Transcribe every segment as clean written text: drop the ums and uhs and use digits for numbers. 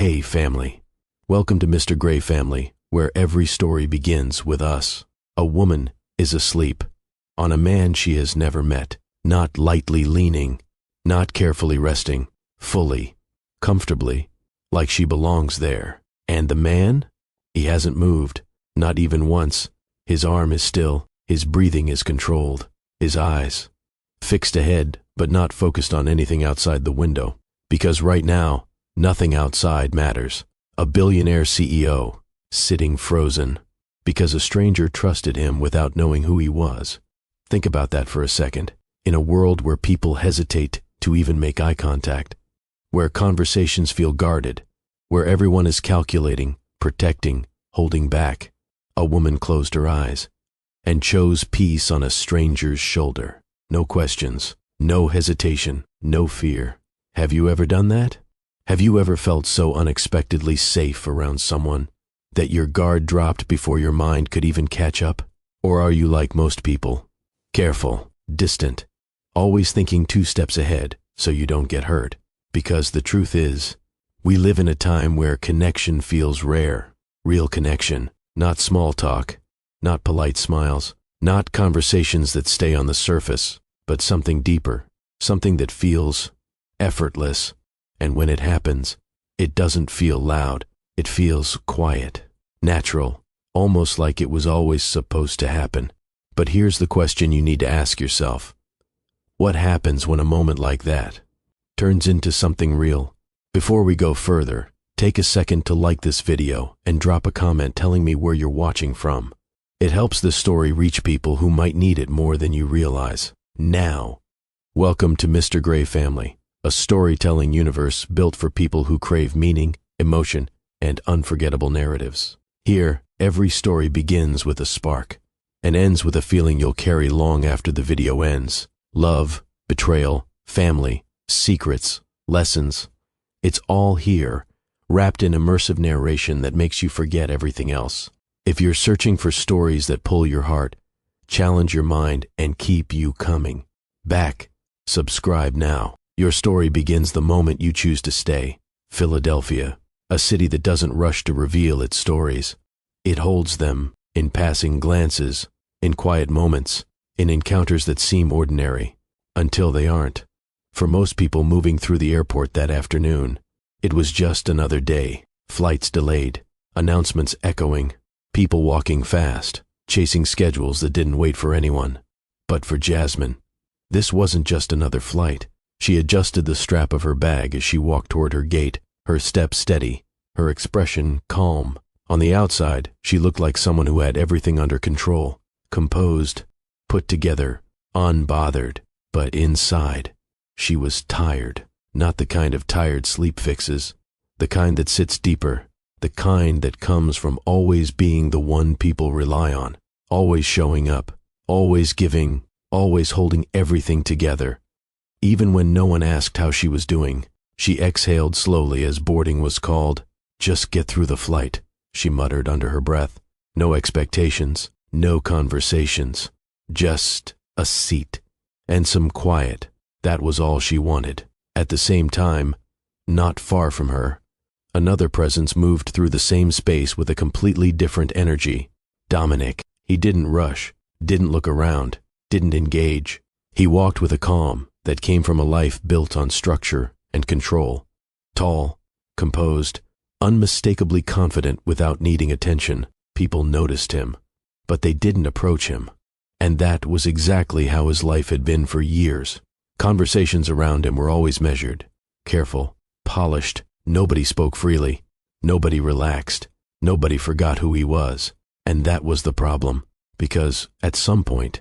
Hey family, welcome to Mr. Gray Family, where every story begins with us. A woman is asleep on a man she has never met, not lightly leaning, not carefully resting, fully, comfortably, like she belongs there. And the man? He hasn't moved, not even once. His arm is still, his breathing is controlled, his eyes fixed ahead, but not focused on anything outside the window. Because right now, nothing outside matters. A billionaire CEO, sitting frozen, because a stranger trusted him without knowing who he was. Think about that for a second. In a world where people hesitate to even make eye contact, where conversations feel guarded, where everyone is calculating, protecting, holding back, a woman closed her eyes and chose peace on a stranger's shoulder. No questions, no hesitation, no fear. Have you ever done that? Have you ever felt so unexpectedly safe around someone that your guard dropped before your mind could even catch up? Or are you like most people, careful, distant, always thinking 2 steps ahead so you don't get hurt? Because the truth is, we live in a time where connection feels rare, real connection, not small talk, not polite smiles, not conversations that stay on the surface, but something deeper, something that feels effortless. And when it happens, it doesn't feel loud. It feels quiet, natural, almost like it was always supposed to happen. But here's the question you need to ask yourself. What happens when a moment like that turns into something real? Before we go further, take a second to like this video and drop a comment telling me where you're watching from. It helps this story reach people who might need it more than you realize. Now, welcome to Mr. Gray Family, a storytelling universe built for people who crave meaning, emotion, and unforgettable narratives. Here, every story begins with a spark and ends with a feeling you'll carry long after the video ends. Love, betrayal, family, secrets, lessons. It's all here, wrapped in immersive narration that makes you forget everything else. If you're searching for stories that pull your heart, challenge your mind, and keep you coming back, subscribe now. Your story begins the moment you choose to stay. Philadelphia, a city that doesn't rush to reveal its stories. It holds them in passing glances, in quiet moments, in encounters that seem ordinary, until they aren't. For most people moving through the airport that afternoon, it was just another day. Flights delayed, announcements echoing, people walking fast, chasing schedules that didn't wait for anyone. But for Jasmine, this wasn't just another flight. She adjusted the strap of her bag as she walked toward her gate, her step steady, her expression calm. On the outside, she looked like someone who had everything under control, composed, put together, unbothered. But inside, she was tired. Not the kind of tired sleep fixes, the kind that sits deeper, the kind that comes from always being the one people rely on, always showing up, always giving, always holding everything together. Even when no one asked how she was doing, she exhaled slowly as boarding was called. "Just get through the flight," she muttered under her breath. No expectations, no conversations, just a seat and some quiet. That was all she wanted. At the same time, not far from her, another presence moved through the same space with a completely different energy. Dominic. He didn't rush, didn't look around, didn't engage. He walked with a calm that came from a life built on structure and control. Tall, composed, unmistakably confident without needing attention. People noticed him, but they didn't approach him. And that was exactly how his life had been for years. Conversations around him were always measured, careful, polished. Nobody spoke freely. Nobody relaxed. Nobody forgot who he was. And that was the problem, because at some point,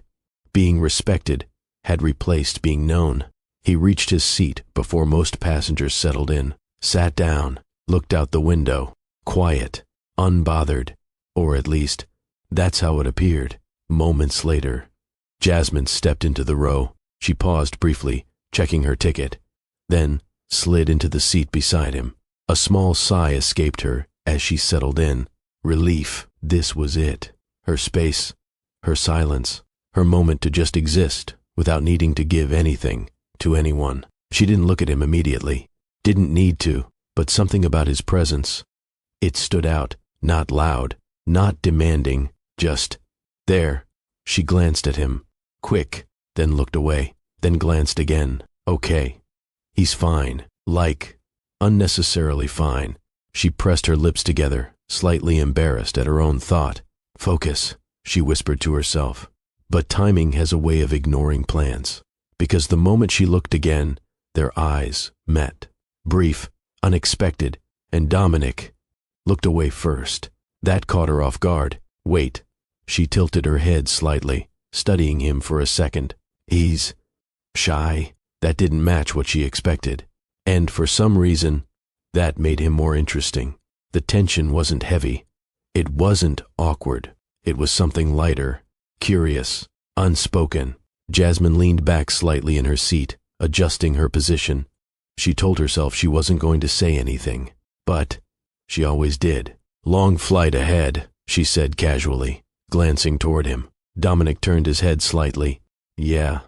being respected had replaced being known. He reached his seat before most passengers settled in, sat down, looked out the window, quiet, unbothered, or at least, that's how it appeared. Moments later, Jasmine stepped into the row. She paused briefly, checking her ticket, then slid into the seat beside him. A small sigh escaped her as she settled in. Relief. This was it. Her space, her silence, her moment to just exist without needing to give anything to anyone. She didn't look at him immediately. Didn't need to. but something about his presence. It stood out, not loud, not demanding, just there. She glanced at him, quick, then looked away, then glanced again. Okay. He's fine, unnecessarily fine. She pressed her lips together, slightly embarrassed at her own thought. Focus, she whispered to herself. But timing has a way of ignoring plans, because the moment she looked again, their eyes met. Brief, unexpected, and Dominic looked away first. That caught her off guard. Wait. She tilted her head slightly, studying him for a second. He's shy. That didn't match what she expected. And for some reason, that made him more interesting. The tension wasn't heavy. It wasn't awkward. It was something lighter, curious, unspoken. Jasmine leaned back slightly in her seat, adjusting her position. She told herself she wasn't going to say anything, but she always did. Long flight ahead, she said casually, glancing toward him. Dominic turned his head slightly. Yeah,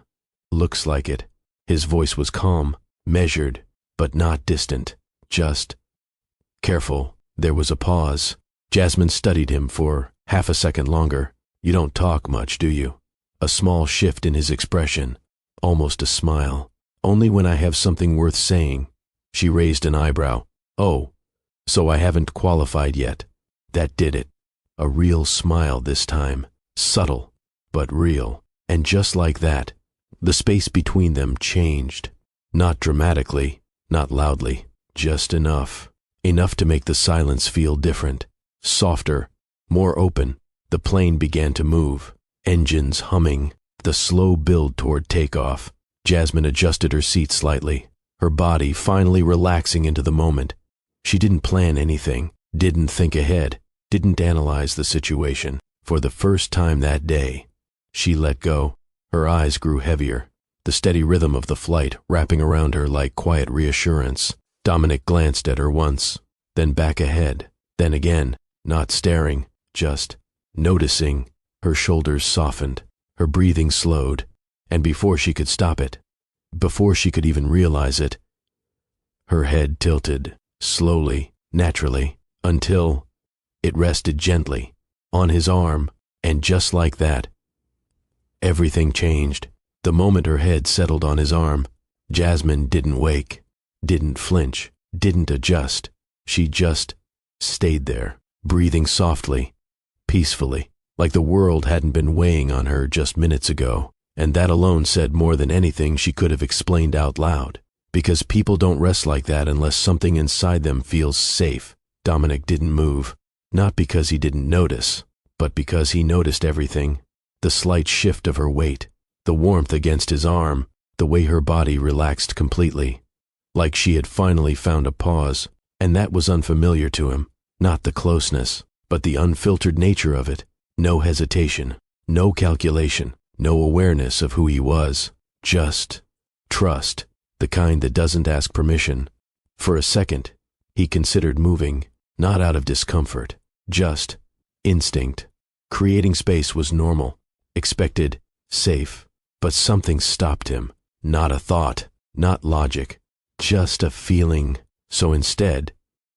looks like it. His voice was calm, measured, but not distant. Just careful. There was a pause. Jasmine studied him for half a second longer. You don't talk much, do you? A small shift in his expression, almost a smile. Only when I have something worth saying. She raised an eyebrow. Oh, so I haven't qualified yet. That did it. A real smile this time. Subtle, but real. And just like that, the space between them changed. Not dramatically, not loudly, just enough. Enough to make the silence feel different, softer, more open. The plane began to move, engines humming, the slow build toward takeoff. Jasmine adjusted her seat slightly, her body finally relaxing into the moment. She didn't plan anything, didn't think ahead, didn't analyze the situation. For the first time that day, she let go. Her eyes grew heavier, the steady rhythm of the flight wrapping around her like quiet reassurance. Dominic glanced at her once, then back ahead, then again, not staring, just noticing. Her shoulders softened, her breathing slowed, and before she could stop it, before she could even realize it, her head tilted, slowly, naturally, until it rested gently on his arm, and just like that, everything changed. The moment her head settled on his arm, Jasmine didn't wake, didn't flinch, didn't adjust. She just stayed there, breathing softly, peacefully, like the world hadn't been weighing on her just minutes ago. And that alone said more than anything she could have explained out loud. Because people don't rest like that unless something inside them feels safe. Dominic didn't move, not because he didn't notice, but because he noticed everything. The slight shift of her weight, the warmth against his arm, the way her body relaxed completely. Like she had finally found a pause, and that was unfamiliar to him. Not the closeness, but the unfiltered nature of it. No hesitation, no calculation, no awareness of who he was. Just trust, the kind that doesn't ask permission. For a second, he considered moving, not out of discomfort, just instinct. Creating space was normal, expected, safe, but something stopped him. Not a thought, not logic, just a feeling. So instead,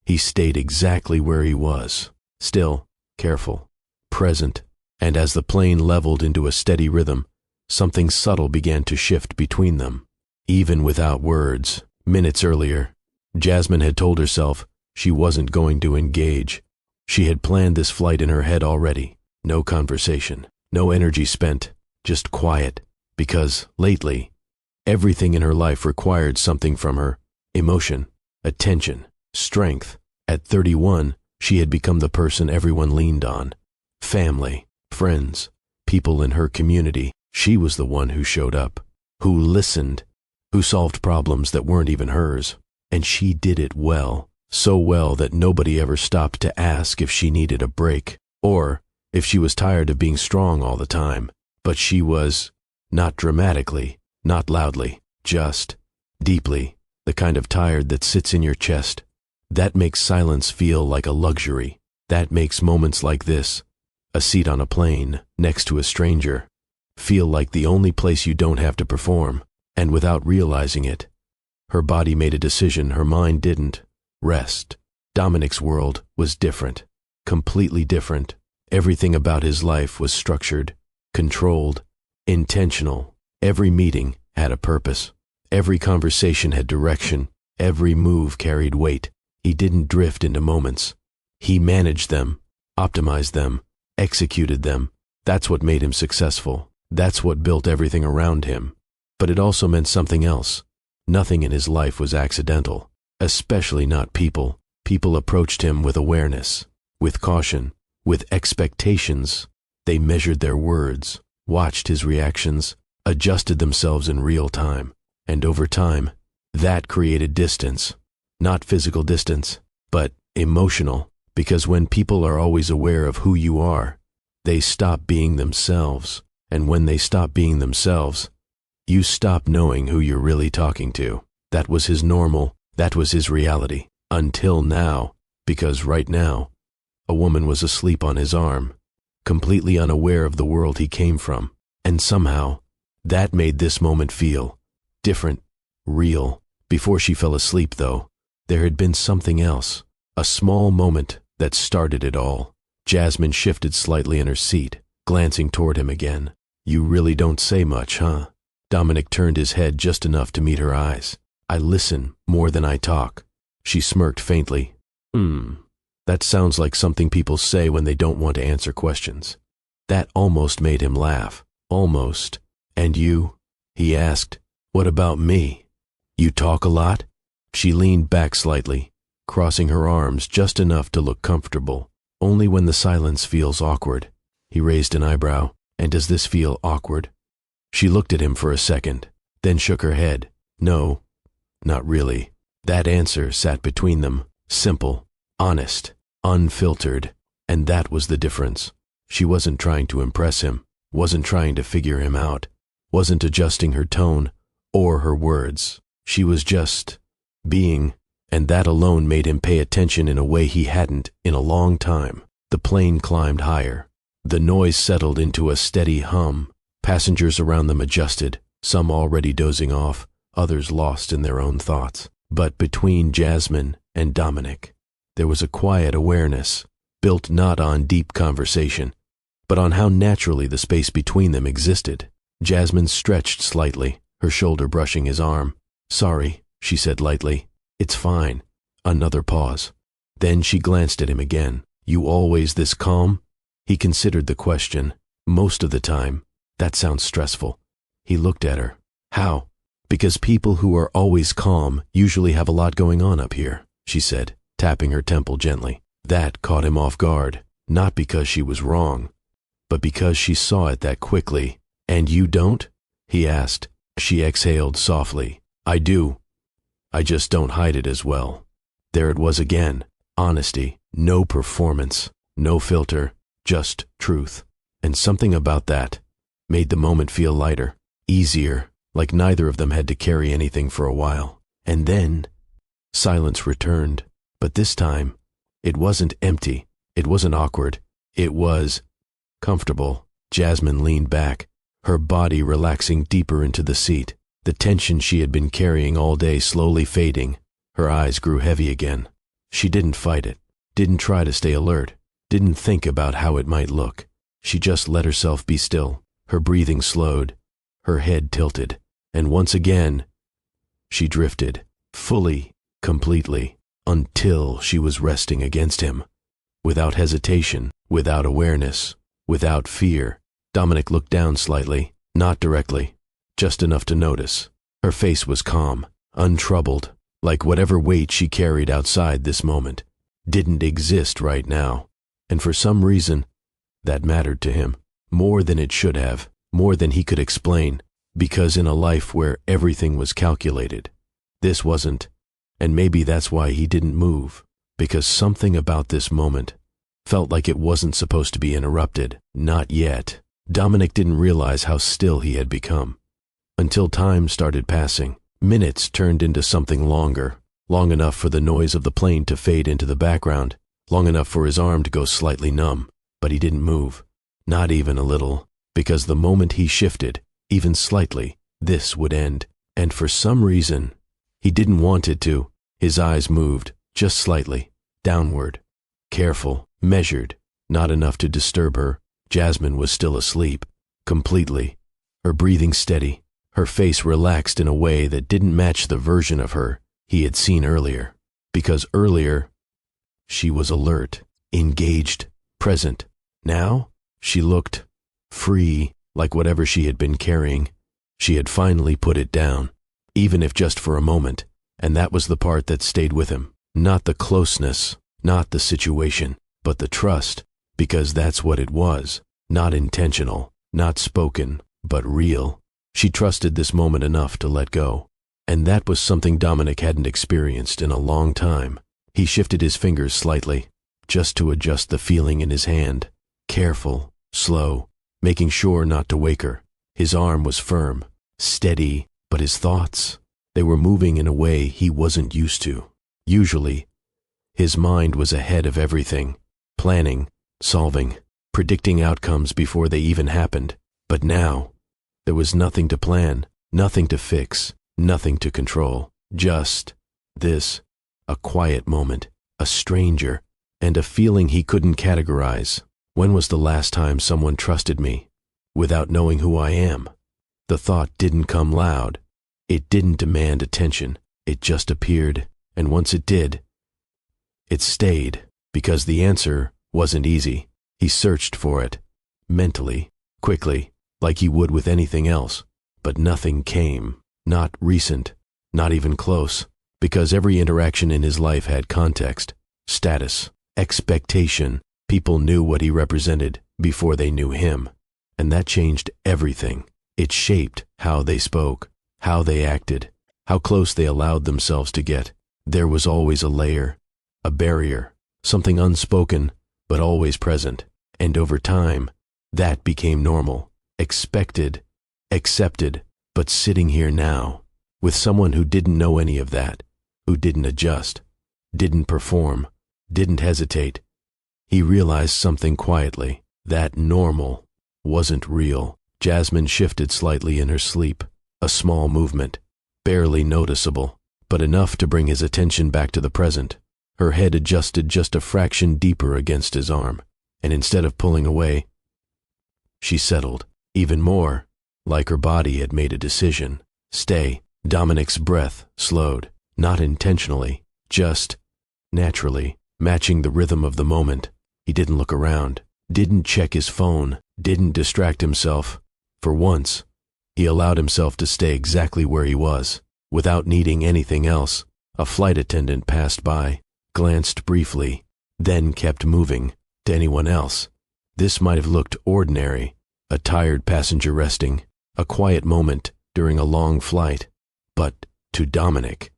he stayed exactly where he was, still, careful, present. And as the plane leveled into a steady rhythm, something subtle began to shift between them. Even without words, minutes earlier, Jasmine had told herself she wasn't going to engage. She had planned this flight in her head already. No conversation, no energy spent, just quiet. Because, lately, everything in her life required something from her. Emotion, attention, strength. At 31, she had become the person everyone leaned on. Family, friends, people in her community. She was the one who showed up, who listened, who solved problems that weren't even hers. And she did it well, so well that nobody ever stopped to ask if she needed a break, or if she was tired of being strong all the time. But she was, not dramatically, not loudly, just deeply, the kind of tired that sits in your chest. That makes silence feel like a luxury. That makes moments like this, a seat on a plane, next to a stranger, feel like the only place you don't have to perform. And without realizing it, her body made a decision her mind didn't. rest. Dominic's world was different, completely different. Everything about his life was structured, controlled, intentional. Every meeting had a purpose. Every conversation had direction. Every move carried weight. He didn't drift into moments. He managed them, optimized them, executed them. That's what made him successful. That's what built everything around him. But it also meant something else. Nothing in his life was accidental, especially not people. People approached him with awareness, with caution, with expectations. They measured their words, watched his reactions, adjusted themselves in real time. And over time, that created distance. Not physical distance, but emotional. Because when people are always aware of who you are, they stop being themselves. And when they stop being themselves, you stop knowing who you're really talking to. That was his normal. That was his reality. Until now, because right now, a woman was asleep on his arm, completely unaware of the world he came from. And somehow, that made this moment feel different, real. Before she fell asleep, though, there had been something else. A small moment that started it all. Jasmine shifted slightly in her seat, glancing toward him again. You really don't say much, huh? Dominic turned his head just enough to meet her eyes. I listen more than I talk. She smirked faintly. That sounds like something people say when they don't want to answer questions. That almost made him laugh. Almost. And you? He asked. What about me? You talk a lot? She leaned back slightly, crossing her arms just enough to look comfortable. Only when the silence feels awkward. He raised an eyebrow. And does this feel awkward? She looked at him for a second, then shook her head. No, not really. That answer sat between them, simple, honest, unfiltered, and that was the difference. She wasn't trying to impress him, wasn't trying to figure him out, wasn't adjusting her tone or her words. She was just being, and that alone made him pay attention in a way he hadn't in a long time. The plane climbed higher. The noise settled into a steady hum. Passengers around them adjusted, some already dozing off, others lost in their own thoughts. But between Jasmine and Dominic, there was a quiet awareness, built not on deep conversation, but on how naturally the space between them existed. Jasmine stretched slightly, her shoulder brushing his arm. Sorry, she said lightly. It's fine. Another pause. Then she glanced at him again. You always this calm? He considered the question. Most of the time. That sounds stressful. He looked at her. How? Because people who are always calm usually have a lot going on up here, she said, tapping her temple gently. That caught him off guard, not because she was wrong, but because she saw it that quickly. And you don't? He asked. She exhaled softly. I do. I just don't hide it as well. There it was again. Honesty, no performance, no filter, just truth. And something about that made the moment feel lighter, easier, like neither of them had to carry anything for a while. And then silence returned. But this time, it wasn't empty. It wasn't awkward. It was comfortable. Jasmine leaned back, her body relaxing deeper into the seat, the tension she had been carrying all day slowly fading. Her eyes grew heavy again. She didn't fight it, didn't try to stay alert, didn't think about how it might look. She just let herself be still. Her breathing slowed, her head tilted, and once again, she drifted, fully, completely, until she was resting against him. Without hesitation, without awareness, without fear. Dominic looked down slightly, not directly, just enough to notice. Her face was calm, untroubled, like whatever weight she carried outside this moment didn't exist right now. And for some reason, that mattered to him. More than it should have, more than he could explain, because in a life where everything was calculated, this wasn't, and maybe that's why he didn't move, because something about this moment felt like it wasn't supposed to be interrupted. Not yet. Dominic didn't realize how still he had become, until time started passing. Minutes turned into something longer, long enough for the noise of the plane to fade into the background, long enough for his arm to go slightly numb, but he didn't move. Not even a little, because the moment he shifted, even slightly, this would end. And for some reason, he didn't want it to. His eyes moved, just slightly, downward. Careful, measured, not enough to disturb her. Jasmine was still asleep, completely. Her breathing steady, her face relaxed in a way that didn't match the version of her he had seen earlier. Because earlier, she was alert, engaged, present. Now, she looked free, like whatever she had been carrying. She had finally put it down, even if just for a moment, and that was the part that stayed with him. Not the closeness, not the situation, but the trust, because that's what it was. Not intentional, not spoken, but real. She trusted this moment enough to let go. And that was something Dominic hadn't experienced in a long time. He shifted his fingers slightly, just to adjust the feeling in his hand. Careful, slow, making sure not to wake her. His arm was firm, steady, but his thoughts, they were moving in a way he wasn't used to. Usually, his mind was ahead of everything, planning, solving, predicting outcomes before they even happened. But now, there was nothing to plan, nothing to fix, nothing to control. Just this, a quiet moment, a stranger, and a feeling he couldn't categorize. When was the last time someone trusted me without knowing who I am? The thought didn't come loud. It didn't demand attention. It just appeared, and once it did, it stayed, because the answer wasn't easy. He searched for it, mentally, quickly, like he would with anything else, but nothing came. Not recent, not even close, because every interaction in his life had context, status, expectation. People knew what he represented before they knew him, and that changed everything. It shaped how they spoke, how they acted, how close they allowed themselves to get. There was always a layer, a barrier, something unspoken, but always present. And over time, that became normal, expected, accepted. But sitting here now, with someone who didn't know any of that, who didn't adjust, didn't perform, didn't hesitate, he realized something quietly. That normal wasn't real. Jasmine shifted slightly in her sleep, a small movement, barely noticeable, but enough to bring his attention back to the present. Her head adjusted just a fraction deeper against his arm, and instead of pulling away, she settled, even more, like her body had made a decision. Stay. Dominic's breath slowed, not intentionally, just naturally, matching the rhythm of the moment. He didn't look around, didn't check his phone, didn't distract himself. For once, he allowed himself to stay exactly where he was, without needing anything else. A flight attendant passed by, glanced briefly, then kept moving. To anyone else, this might have looked ordinary, a tired passenger resting, a quiet moment during a long flight. But to Dominic,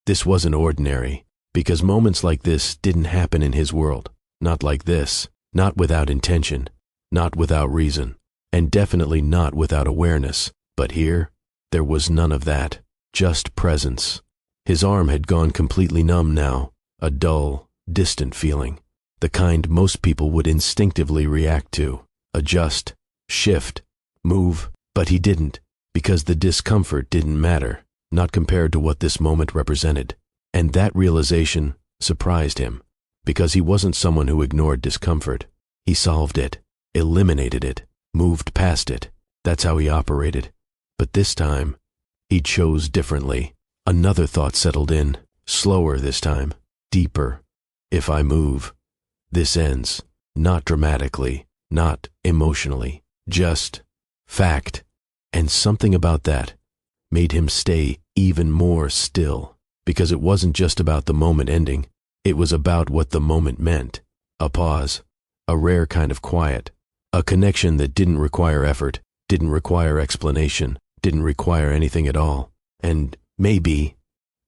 this wasn't ordinary, because moments like this didn't happen in his world. Not like this, not without intention, not without reason, and definitely not without awareness. But here, there was none of that, just presence. His arm had gone completely numb now, a dull, distant feeling, the kind most people would instinctively react to, adjust, shift, move, but he didn't, because the discomfort didn't matter, not compared to what this moment represented. And that realization surprised him, because he wasn't someone who ignored discomfort. He solved it, eliminated it, moved past it. That's how he operated. But this time, he chose differently. Another thought settled in, slower this time, deeper. If I move, this ends. Not dramatically, not emotionally, just fact. And something about that made him stay even more still, because it wasn't just about the moment ending. It was about what the moment meant. A pause, a rare kind of quiet, a connection that didn't require effort, didn't require explanation, didn't require anything at all. And maybe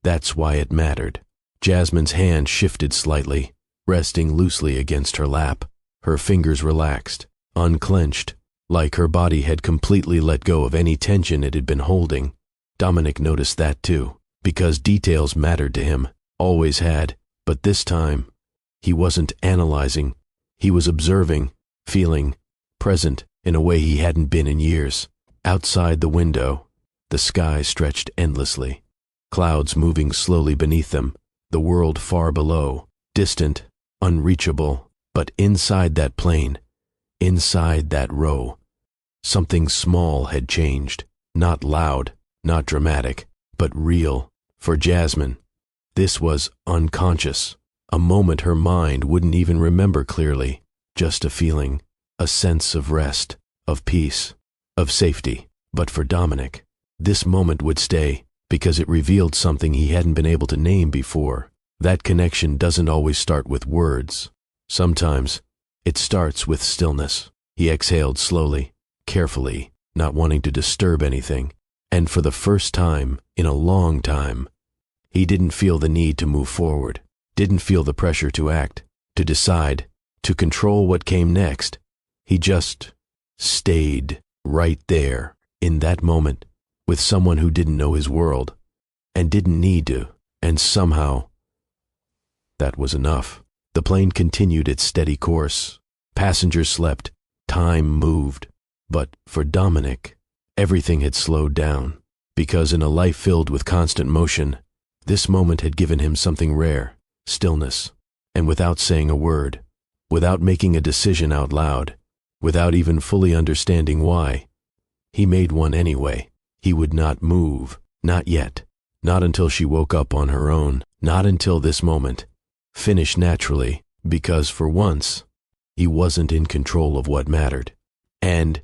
that's why it mattered. Jasmine's hand shifted slightly, resting loosely against her lap. Her fingers relaxed, unclenched, like her body had completely let go of any tension it had been holding. Dominic noticed that too, because details mattered to him, always had. But this time, he wasn't analyzing. He was observing, feeling, present in a way he hadn't been in years. Outside the window, the sky stretched endlessly, clouds moving slowly beneath them, the world far below, distant, unreachable, but inside that plane, inside that row, something small had changed, not loud, not dramatic, but real. For Jasmine, this was unconscious, a moment her mind wouldn't even remember clearly, just a feeling, a sense of rest, of peace, of safety. But for Dominic, this moment would stay because it revealed something he hadn't been able to name before. That connection doesn't always start with words. Sometimes it starts with stillness. He exhaled slowly, carefully, not wanting to disturb anything. And for the first time in a long time, he didn't feel the need to move forward, didn't feel the pressure to act, to decide, to control what came next. He just stayed right there, in that moment, with someone who didn't know his world, and didn't need to, and somehow, that was enough. The plane continued its steady course. Passengers slept, time moved. But for Dominic, everything had slowed down, because in a life filled with constant motion, this moment had given him something rare, stillness. And without saying a word, without making a decision out loud, without even fully understanding why, he made one anyway. He would not move, not yet, not until she woke up on her own, not until this moment finished naturally, because for once, he wasn't in control of what mattered. And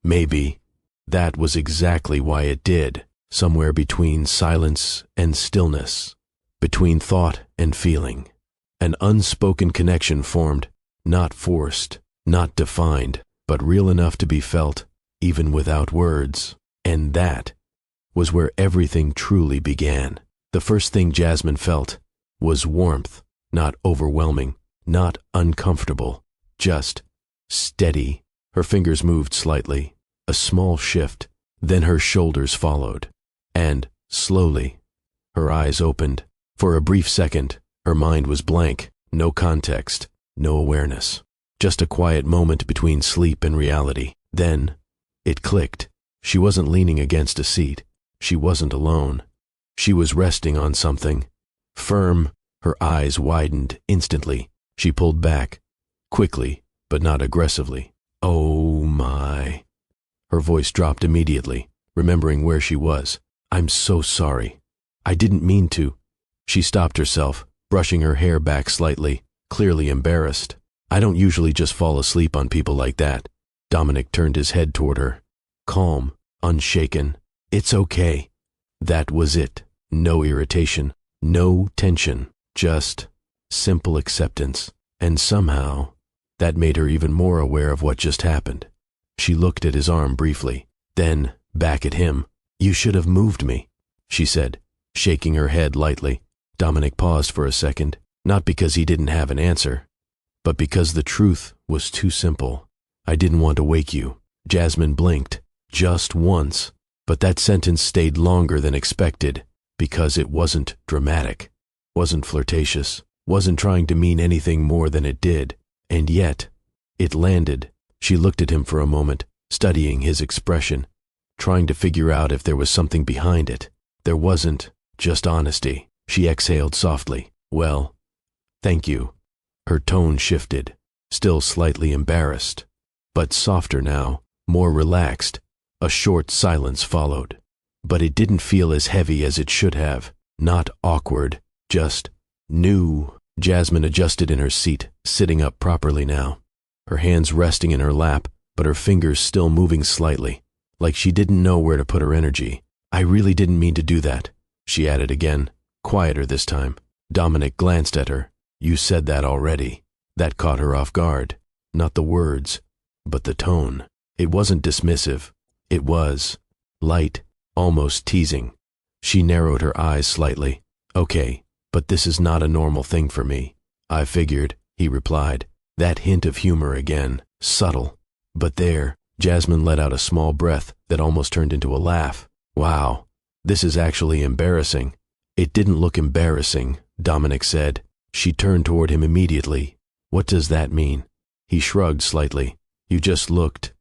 maybe that was exactly why it did, somewhere between silence and stillness, between thought and feeling. An unspoken connection formed, not forced, not defined, but real enough to be felt, even without words. And that was where everything truly began. The first thing Jasmine felt was warmth, not overwhelming, not uncomfortable, just steady. Her fingers moved slightly, a small shift, then her shoulders followed, and slowly, her eyes opened. For a brief second, her mind was blank, no context, no awareness, just a quiet moment between sleep and reality. Then, it clicked. She wasn't leaning against a seat. She wasn't alone. She was resting on something firm. Her eyes widened instantly. She pulled back, quickly, but not aggressively. "Oh my." Her voice dropped immediately, remembering where she was. "I'm so sorry. I didn't mean to." She stopped herself, brushing her hair back slightly, clearly embarrassed. "I don't usually just fall asleep on people like that." Dominic turned his head toward her, calm, unshaken. "It's okay." That was it. No irritation, no tension, just simple acceptance. And somehow, that made her even more aware of what just happened. She looked at his arm briefly, then back at him. "You should have moved me," she said, shaking her head lightly. Dominic paused for a second, not because he didn't have an answer, but because the truth was too simple. "I didn't want to wake you." Jasmine blinked, just once, but that sentence stayed longer than expected, because it wasn't dramatic, wasn't flirtatious, wasn't trying to mean anything more than it did. And yet, it landed. She looked at him for a moment, studying his expression, trying to figure out if there was something behind it. There wasn't, just honesty. She exhaled softly. "Well, thank you." Her tone shifted, still slightly embarrassed, but softer now, more relaxed. A short silence followed, but it didn't feel as heavy as it should have. Not awkward, just new. Jasmine adjusted in her seat, sitting up properly now, her hands resting in her lap, but her fingers still moving slightly, like she didn't know where to put her energy. "I really didn't mean to do that," she added again, quieter this time. Dominic glanced at her. "You said that already." That caught her off guard. Not the words, but the tone. It wasn't dismissive. It was light, almost teasing. She narrowed her eyes slightly. "Okay, but this is not a normal thing for me." "I figured," he replied, that hint of humor again, subtle. But there, Jasmine let out a small breath that almost turned into a laugh. "Wow, this is actually embarrassing." "It didn't look embarrassing," Dominic said. She turned toward him immediately. "What does that mean?" He shrugged slightly. "You just looked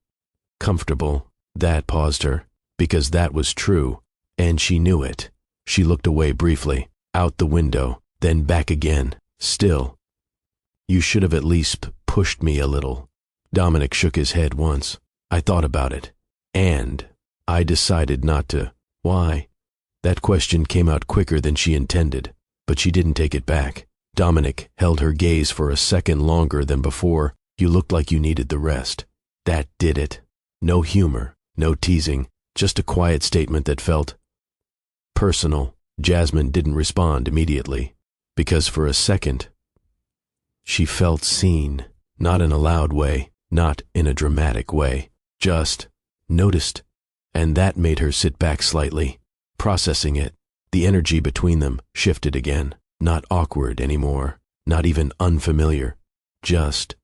comfortable." That paused her, because that was true, and she knew it. She looked away briefly, out the window, then back again. Still. You should have at least pushed me a little. Dominic shook his head once. I thought about it. And I decided not to. Why? That question came out quicker than she intended, but she didn't take it back. Dominic held her gaze for a second longer than before. You looked like you needed the rest. That did it. No humor, no teasing, just a quiet statement that felt personal. Jasmine didn't respond immediately, because for a second, she felt seen, not in a loud way, not in a dramatic way, just noticed, and that made her sit back slightly, processing it. The energy between them shifted again, not awkward anymore, not even unfamiliar, just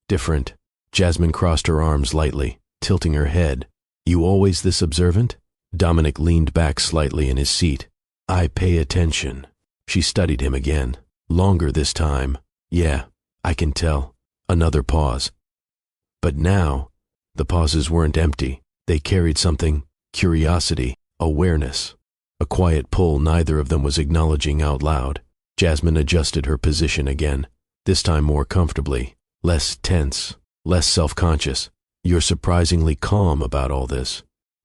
different. Jasmine crossed her arms lightly, tilting her head. You always this observant? Dominic leaned back slightly in his seat. I pay attention. She studied him again, longer this time. Yeah, I can tell. Another pause. But now, the pauses weren't empty. They carried something, curiosity, awareness. A quiet pull neither of them was acknowledging out loud. Jasmine adjusted her position again, this time more comfortably, less tense, less self-conscious. You're surprisingly calm about all this.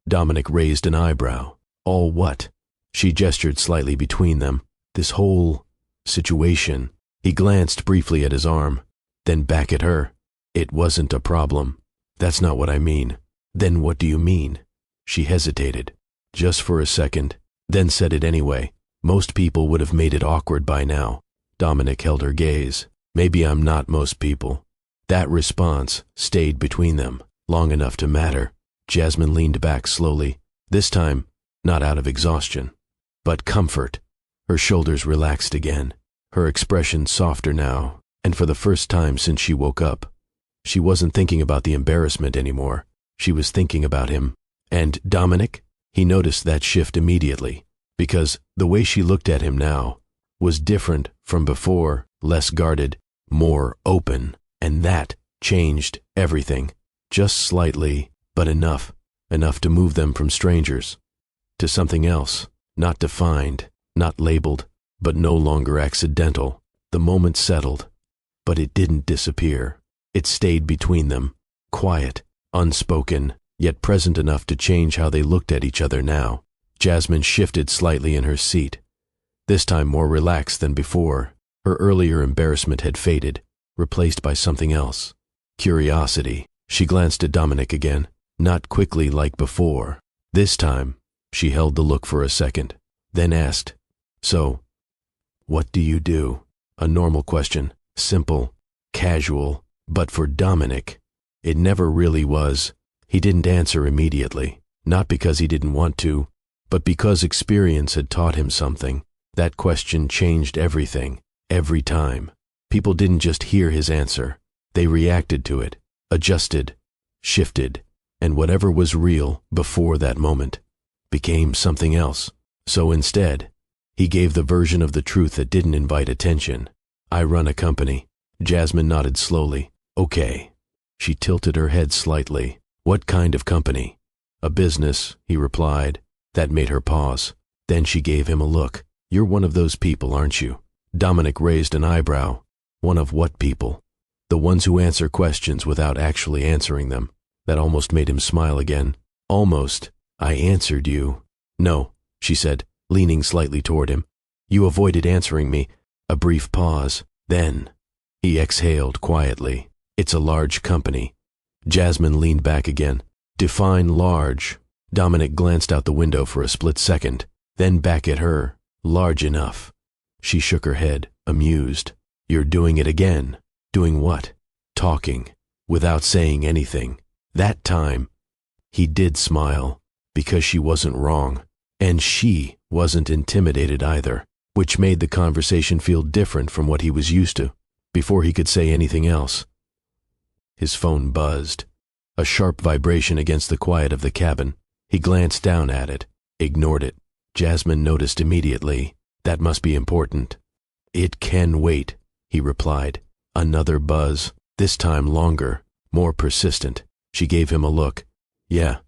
Dominic raised an eyebrow. All what? She gestured slightly between them. This whole situation. He glanced briefly at his arm, then back at her. It wasn't a problem. That's not what I mean. Then what do you mean? She hesitated, just for a second, then said it anyway. Most people would have made it awkward by now. Dominic held her gaze. Maybe I'm not most people. That response stayed between them, long enough to matter. Jasmine leaned back slowly, this time not out of exhaustion, but comfort. Her shoulders relaxed again, her expression softer now, and for the first time since she woke up, she wasn't thinking about the embarrassment anymore. She was thinking about him. And Dominic? He noticed that shift immediately, because the way she looked at him now was different from before, less guarded, more open, and that changed everything. Just slightly, but enough to move them from strangers to something else, not defined, not labeled, but no longer accidental. The moment settled, but it didn't disappear. It stayed between them, quiet, unspoken, yet present enough to change how they looked at each other now. Jasmine shifted slightly in her seat, this time more relaxed than before. Her earlier embarrassment had faded, replaced by something else. Curiosity. She glanced at Dominic again, not quickly like before. This time, she held the look for a second, then asked, So, what do you do? A normal question, simple, casual, but for Dominic, it never really was. He didn't answer immediately, not because he didn't want to, but because experience had taught him something. That question changed everything, every time. People didn't just hear his answer. They reacted to it, adjusted, shifted, and whatever was real before that moment became something else. So instead, he gave the version of the truth that didn't invite attention. I run a company. Jasmine nodded slowly. Okay. She tilted her head slightly. What kind of company? A business, he replied. That made her pause. Then she gave him a look. You're one of those people, aren't you? Dominic raised an eyebrow. One of what people? The ones who answer questions without actually answering them. That almost made him smile again. Almost. I answered you. No, she said, leaning slightly toward him. You avoided answering me. A brief pause. Then, he exhaled quietly. It's a large company. Jasmine leaned back again. Define large. Dominic glanced out the window for a split second, then back at her. Large enough. She shook her head, amused. You're doing it again. Doing what? Talking, without saying anything. That time, he did smile, because she wasn't wrong, and she wasn't intimidated either, which made the conversation feel different from what he was used to. Before he could say anything else, his phone buzzed, a sharp vibration against the quiet of the cabin. He glanced down at it, ignored it. Jasmine noticed immediately. That must be important. It can wait, he replied. Another buzz, this time longer, more persistent. She gave him a look. Yeah,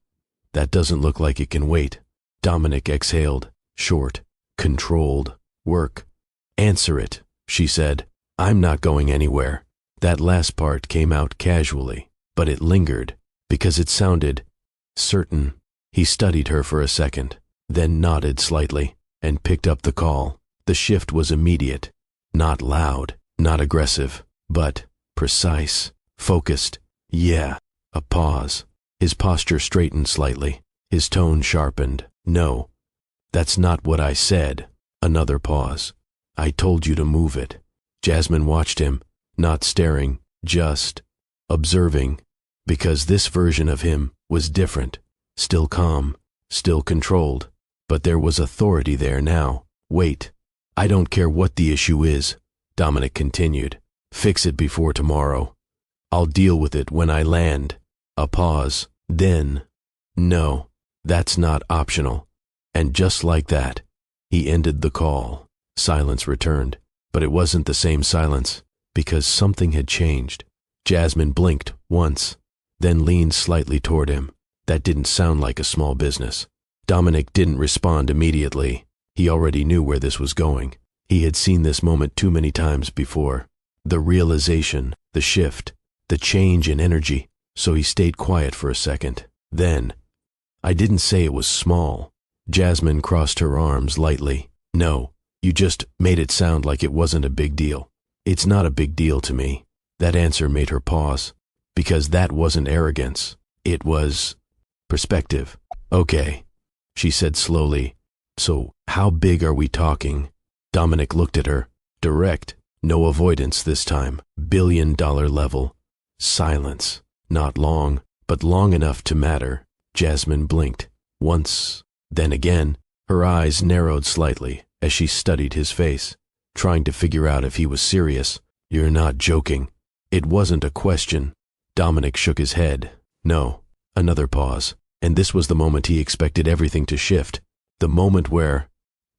that doesn't look like it can wait. Dominic exhaled, short, controlled. Work. Answer it, she said. I'm not going anywhere. That last part came out casually, but it lingered, because it sounded certain. He studied her for a second, then nodded slightly, and picked up the call. The shift was immediate. Not loud, not aggressive, but precise, focused. Yeah. A pause. His posture straightened slightly. His tone sharpened. No, that's not what I said. Another pause. I told you to move it. Jasmine watched him, not staring, just observing, because this version of him was different. Still calm, still controlled, but there was authority there now. Wait. I don't care what the issue is, Dominic continued. Fix it before tomorrow. I'll deal with it when I land. A pause. Then, no, that's not optional. And just like that, he ended the call. Silence returned, but it wasn't the same silence, because something had changed. Jasmine blinked once, then leaned slightly toward him. That didn't sound like a small business. Dominic didn't respond immediately. He already knew where this was going. He had seen this moment too many times before. The realization, the shift, the change in energy, so he stayed quiet for a second. Then, I didn't say it was small. Jasmine crossed her arms lightly. No, you just made it sound like it wasn't a big deal. It's not a big deal to me. That answer made her pause, because that wasn't arrogance. It was perspective. Okay, she said slowly. So, how big are we talking? Dominic looked at her. Direct. No avoidance this time. $1 billion level. Silence. Not long, but long enough to matter. Jasmine blinked. Once, then again. Her eyes narrowed slightly as she studied his face, trying to figure out if he was serious. You're not joking. It wasn't a question. Dominic shook his head. No. Another pause. And this was the moment he expected everything to shift. The moment where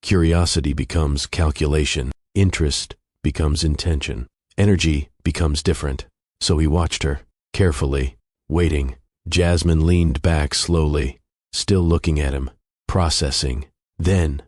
curiosity becomes calculation, interest becomes intention, energy becomes different. So he watched her, carefully, waiting. Jasmine leaned back slowly, still looking at him, processing. Then,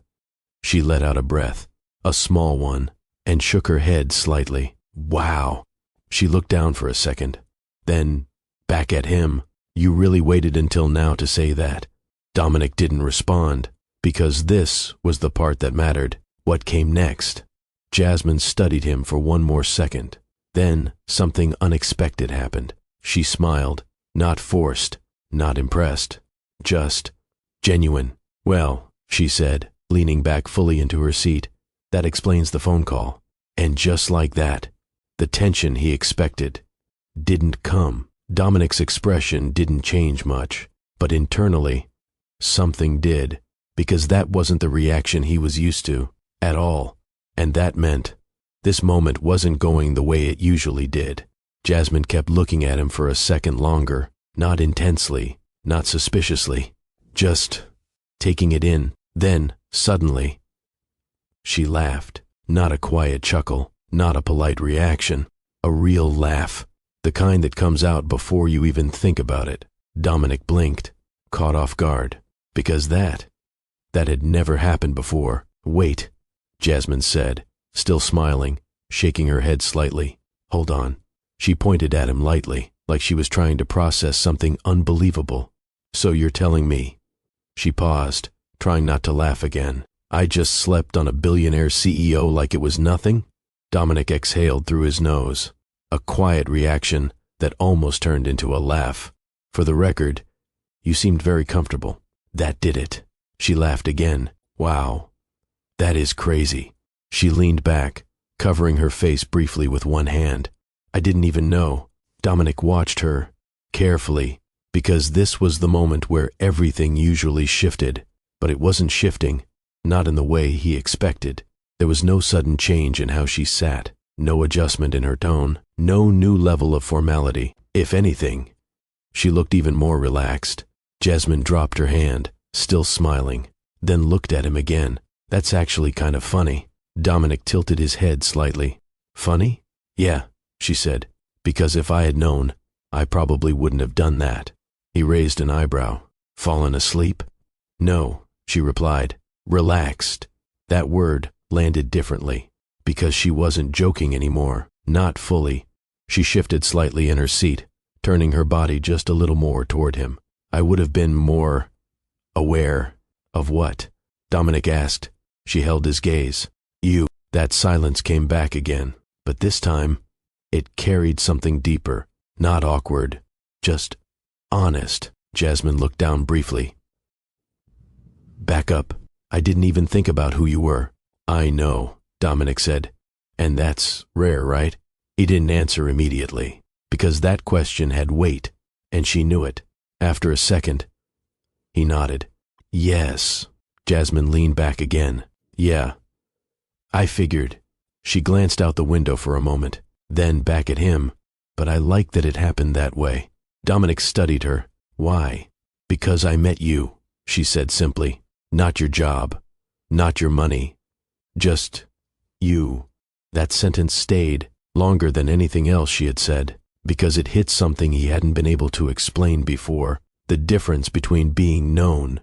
she let out a breath, a small one, and shook her head slightly. Wow. She looked down for a second, then back at him. You really waited until now to say that? Dominic didn't respond, because this was the part that mattered. What came next? Jasmine studied him for one more second. Then something unexpected happened. She smiled, not forced, not impressed, just genuine. Well, she said, leaning back fully into her seat, that explains the phone call. And just like that, the tension he expected didn't come. Dominic's expression didn't change much, but internally, something did, because that wasn't the reaction he was used to, at all. And that meant this moment wasn't going the way it usually did. Jasmine kept looking at him for a second longer, not intensely, not suspiciously, just taking it in. Then, suddenly, she laughed. Not a quiet chuckle, not a polite reaction, a real laugh. The kind that comes out before you even think about it. Dominic blinked, caught off guard, because that had never happened before. Wait, Jasmine said, still smiling, shaking her head slightly. Hold on. She pointed at him lightly, like she was trying to process something unbelievable. So you're telling me? She paused, trying not to laugh again. I just slept on a billionaire CEO like it was nothing? Dominic exhaled through his nose. A quiet reaction that almost turned into a laugh. For the record, you seemed very comfortable. That did it. She laughed again. Wow. That is crazy. She leaned back, covering her face briefly with one hand. I didn't even know. Dominic watched her, carefully, because this was the moment where everything usually shifted. But it wasn't shifting, not in the way he expected. There was no sudden change in how she sat. No adjustment in her tone, no new level of formality. If anything, she looked even more relaxed. Jasmine dropped her hand, still smiling, then looked at him again. That's actually kind of funny. Dominic tilted his head slightly. Funny? Yeah, she said, because if I had known, I probably wouldn't have done that. He raised an eyebrow. Fallen asleep? No, she replied. Relaxed. That word landed differently. because she wasn't joking anymore, not fully. She shifted slightly in her seat, turning her body just a little more toward him. I would have been more aware of what? Dominic asked. She held his gaze. You. That silence came back again, but this time, it carried something deeper, not awkward, just honest. Jasmine looked down briefly. Back up. I didn't even think about who you were. I know, Dominic said. And that's rare, right? He didn't answer immediately, because that question had weight, and she knew it. After a second, he nodded. Yes. Jasmine leaned back again. Yeah. I figured. She glanced out the window for a moment, then back at him, but I like that it happened that way. Dominic studied her. Why? Because I met you, she said simply. Not your job, not your money, just you. That sentence stayed longer than anything else she had said, because it hit something he hadn't been able to explain before, the difference between being known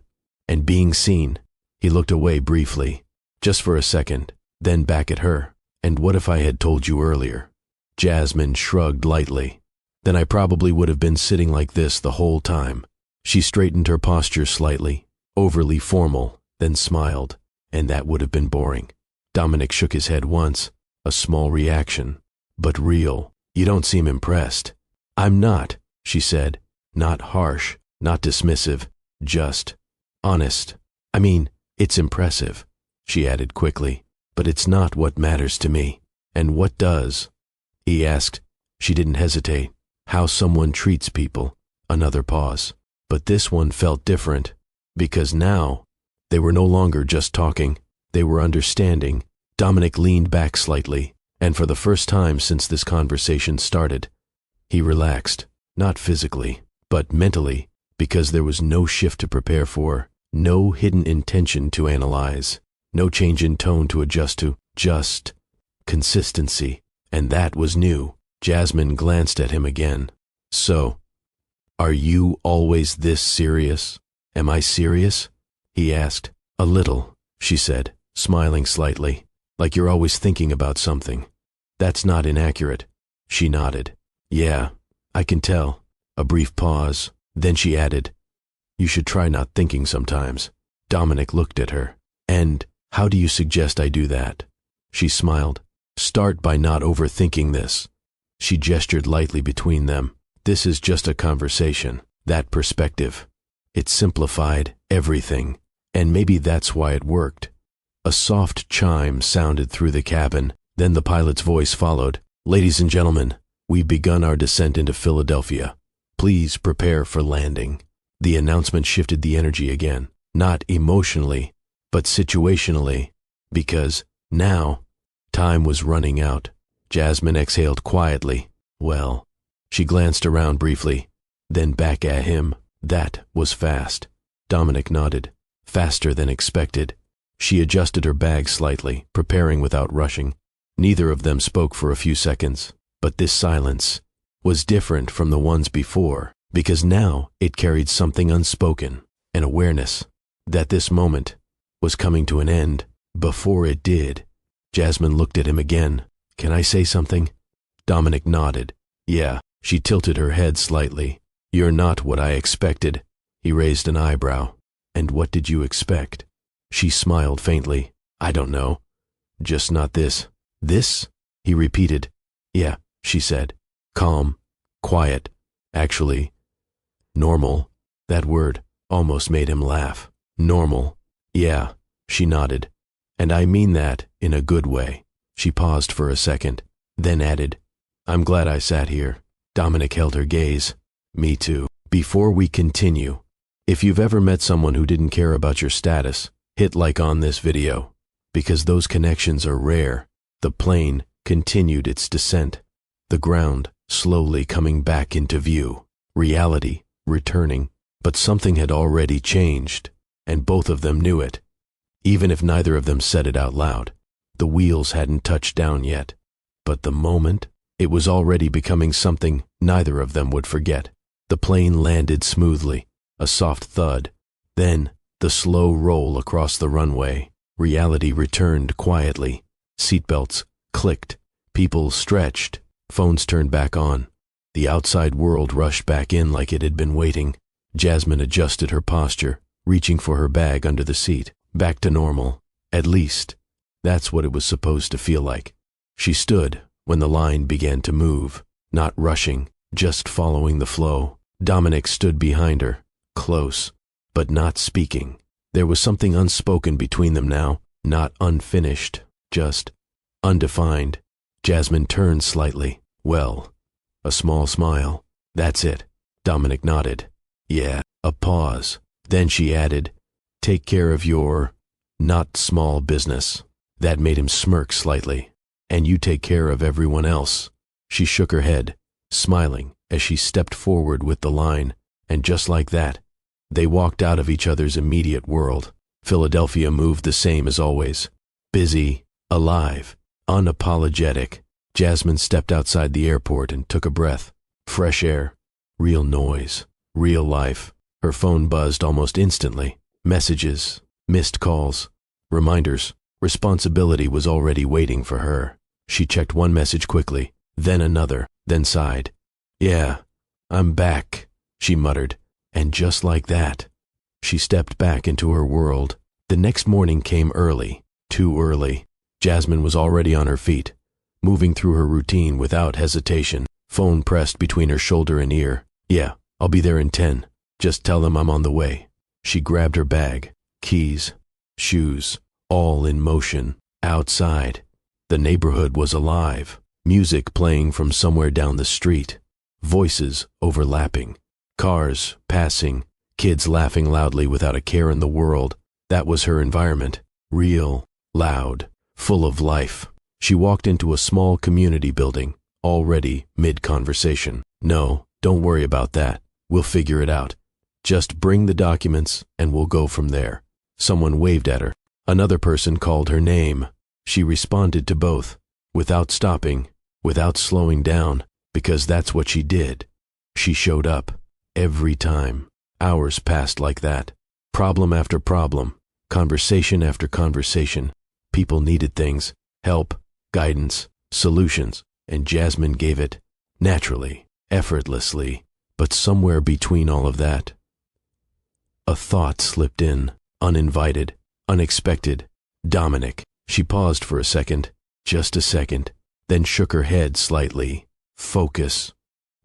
and being seen. He looked away briefly, just for a second, then back at her. And what if I had told you earlier? Jasmine shrugged lightly. Then I probably would have been sitting like this the whole time. She straightened her posture slightly, overly formal, then smiled, and that would have been boring. Dominic shook his head once, a small reaction, but real. You don't seem impressed. I'm not, she said, not harsh, not dismissive, just honest. I mean, it's impressive, she added quickly, but it's not what matters to me. And what does? He asked. She didn't hesitate. How someone treats people. Another pause. But this one felt different, because now they were no longer just talking, they were understanding. Dominic leaned back slightly, and for the first time since this conversation started, he relaxed, not physically, but mentally, because there was no shift to prepare for, no hidden intention to analyze, no change in tone to adjust to, just consistency, and that was new. Jasmine glanced at him again. So, are you always this serious? Am I serious? He asked. A little, she said, smiling slightly, like you're always thinking about something. That's not inaccurate. She nodded. Yeah, I can tell. A brief pause, then she added, you should try not thinking sometimes. Dominic looked at her. And how do you suggest I do that? She smiled. Start by not overthinking this. She gestured lightly between them. This is just a conversation. That perspective. It simplified everything. And maybe that's why it worked. A soft chime sounded through the cabin. Then the pilot's voice followed. Ladies and gentlemen, we've begun our descent into Philadelphia. Please prepare for landing. The announcement shifted the energy again. Not emotionally, but situationally. Because now, time was running out. Jasmine exhaled quietly. Well, she glanced around briefly, then back at him. That was fast. Dominic nodded. Faster than expected. She adjusted her bag slightly, preparing without rushing. Neither of them spoke for a few seconds, but this silence was different from the ones before, because now it carried something unspoken, an awareness that this moment was coming to an end. Before it did, Jasmine looked at him again. Can I say something? Dominic nodded. Yeah. She tilted her head slightly. You're not what I expected. He raised an eyebrow. And what did you expect? She smiled faintly. I don't know. Just not this. This? He repeated. Yeah, she said. Calm. Quiet. Actually, normal. That word almost made him laugh. Normal. Yeah, she nodded. And I mean that in a good way. She paused for a second, then added, I'm glad I sat here. Dominic held her gaze. Me too. Before we continue, if you've ever met someone who didn't care about your status, hit like on this video, because those connections are rare. The plane continued its descent, the ground slowly coming back into view, reality returning, but something had already changed, and both of them knew it, even if neither of them said it out loud. The wheels hadn't touched down yet, but the moment, it was already becoming something neither of them would forget. The plane landed smoothly, a soft thud, then the slow roll across the runway. Reality returned quietly. Seatbelts clicked. People stretched. Phones turned back on. The outside world rushed back in like it had been waiting. Jasmine adjusted her posture, reaching for her bag under the seat. Back to normal. At least, that's what it was supposed to feel like. She stood when the line began to move, not rushing, just following the flow. Dominic stood behind her, close, but not speaking. There was something unspoken between them now, not unfinished, just undefined. Jasmine turned slightly. Well, a small smile. That's it. Dominic nodded. Yeah, a pause. Then she added, take care of your not small business. That made him smirk slightly. And you take care of everyone else. She shook her head, smiling as she stepped forward with the line, and just like that, they walked out of each other's immediate world. Philadelphia moved the same as always. Busy, alive, unapologetic. Jasmine stepped outside the airport and took a breath. Fresh air, real noise, real life. Her phone buzzed almost instantly. Messages, missed calls, reminders. Responsibility was already waiting for her. She checked one message quickly, then another, then sighed. Yeah, I'm back, she muttered. And just like that, she stepped back into her world. The next morning came early, too early. Jasmine was already on her feet, moving through her routine without hesitation. Phone pressed between her shoulder and ear. Yeah, I'll be there in 10. Just tell them I'm on the way. She grabbed her bag, keys, shoes, all in motion. Outside, the neighborhood was alive. Music playing from somewhere down the street. Voices overlapping. Cars passing. Kids laughing loudly without a care in the world. That was her environment. Real, loud, full of life. She walked into a small community building, already mid-conversation. No, don't worry about that. We'll figure it out. Just bring the documents and we'll go from there. Someone waved at her. Another person called her name. She responded to both, without stopping, without slowing down, because that's what she did. She showed up, every time. Hours passed like that. Problem after problem, conversation after conversation. People needed things, help, guidance, solutions, and Jasmine gave it, naturally, effortlessly. But somewhere between all of that, a thought slipped in, uninvited, unexpected. Dominic. She paused for a second, just a second, then shook her head slightly. Focus.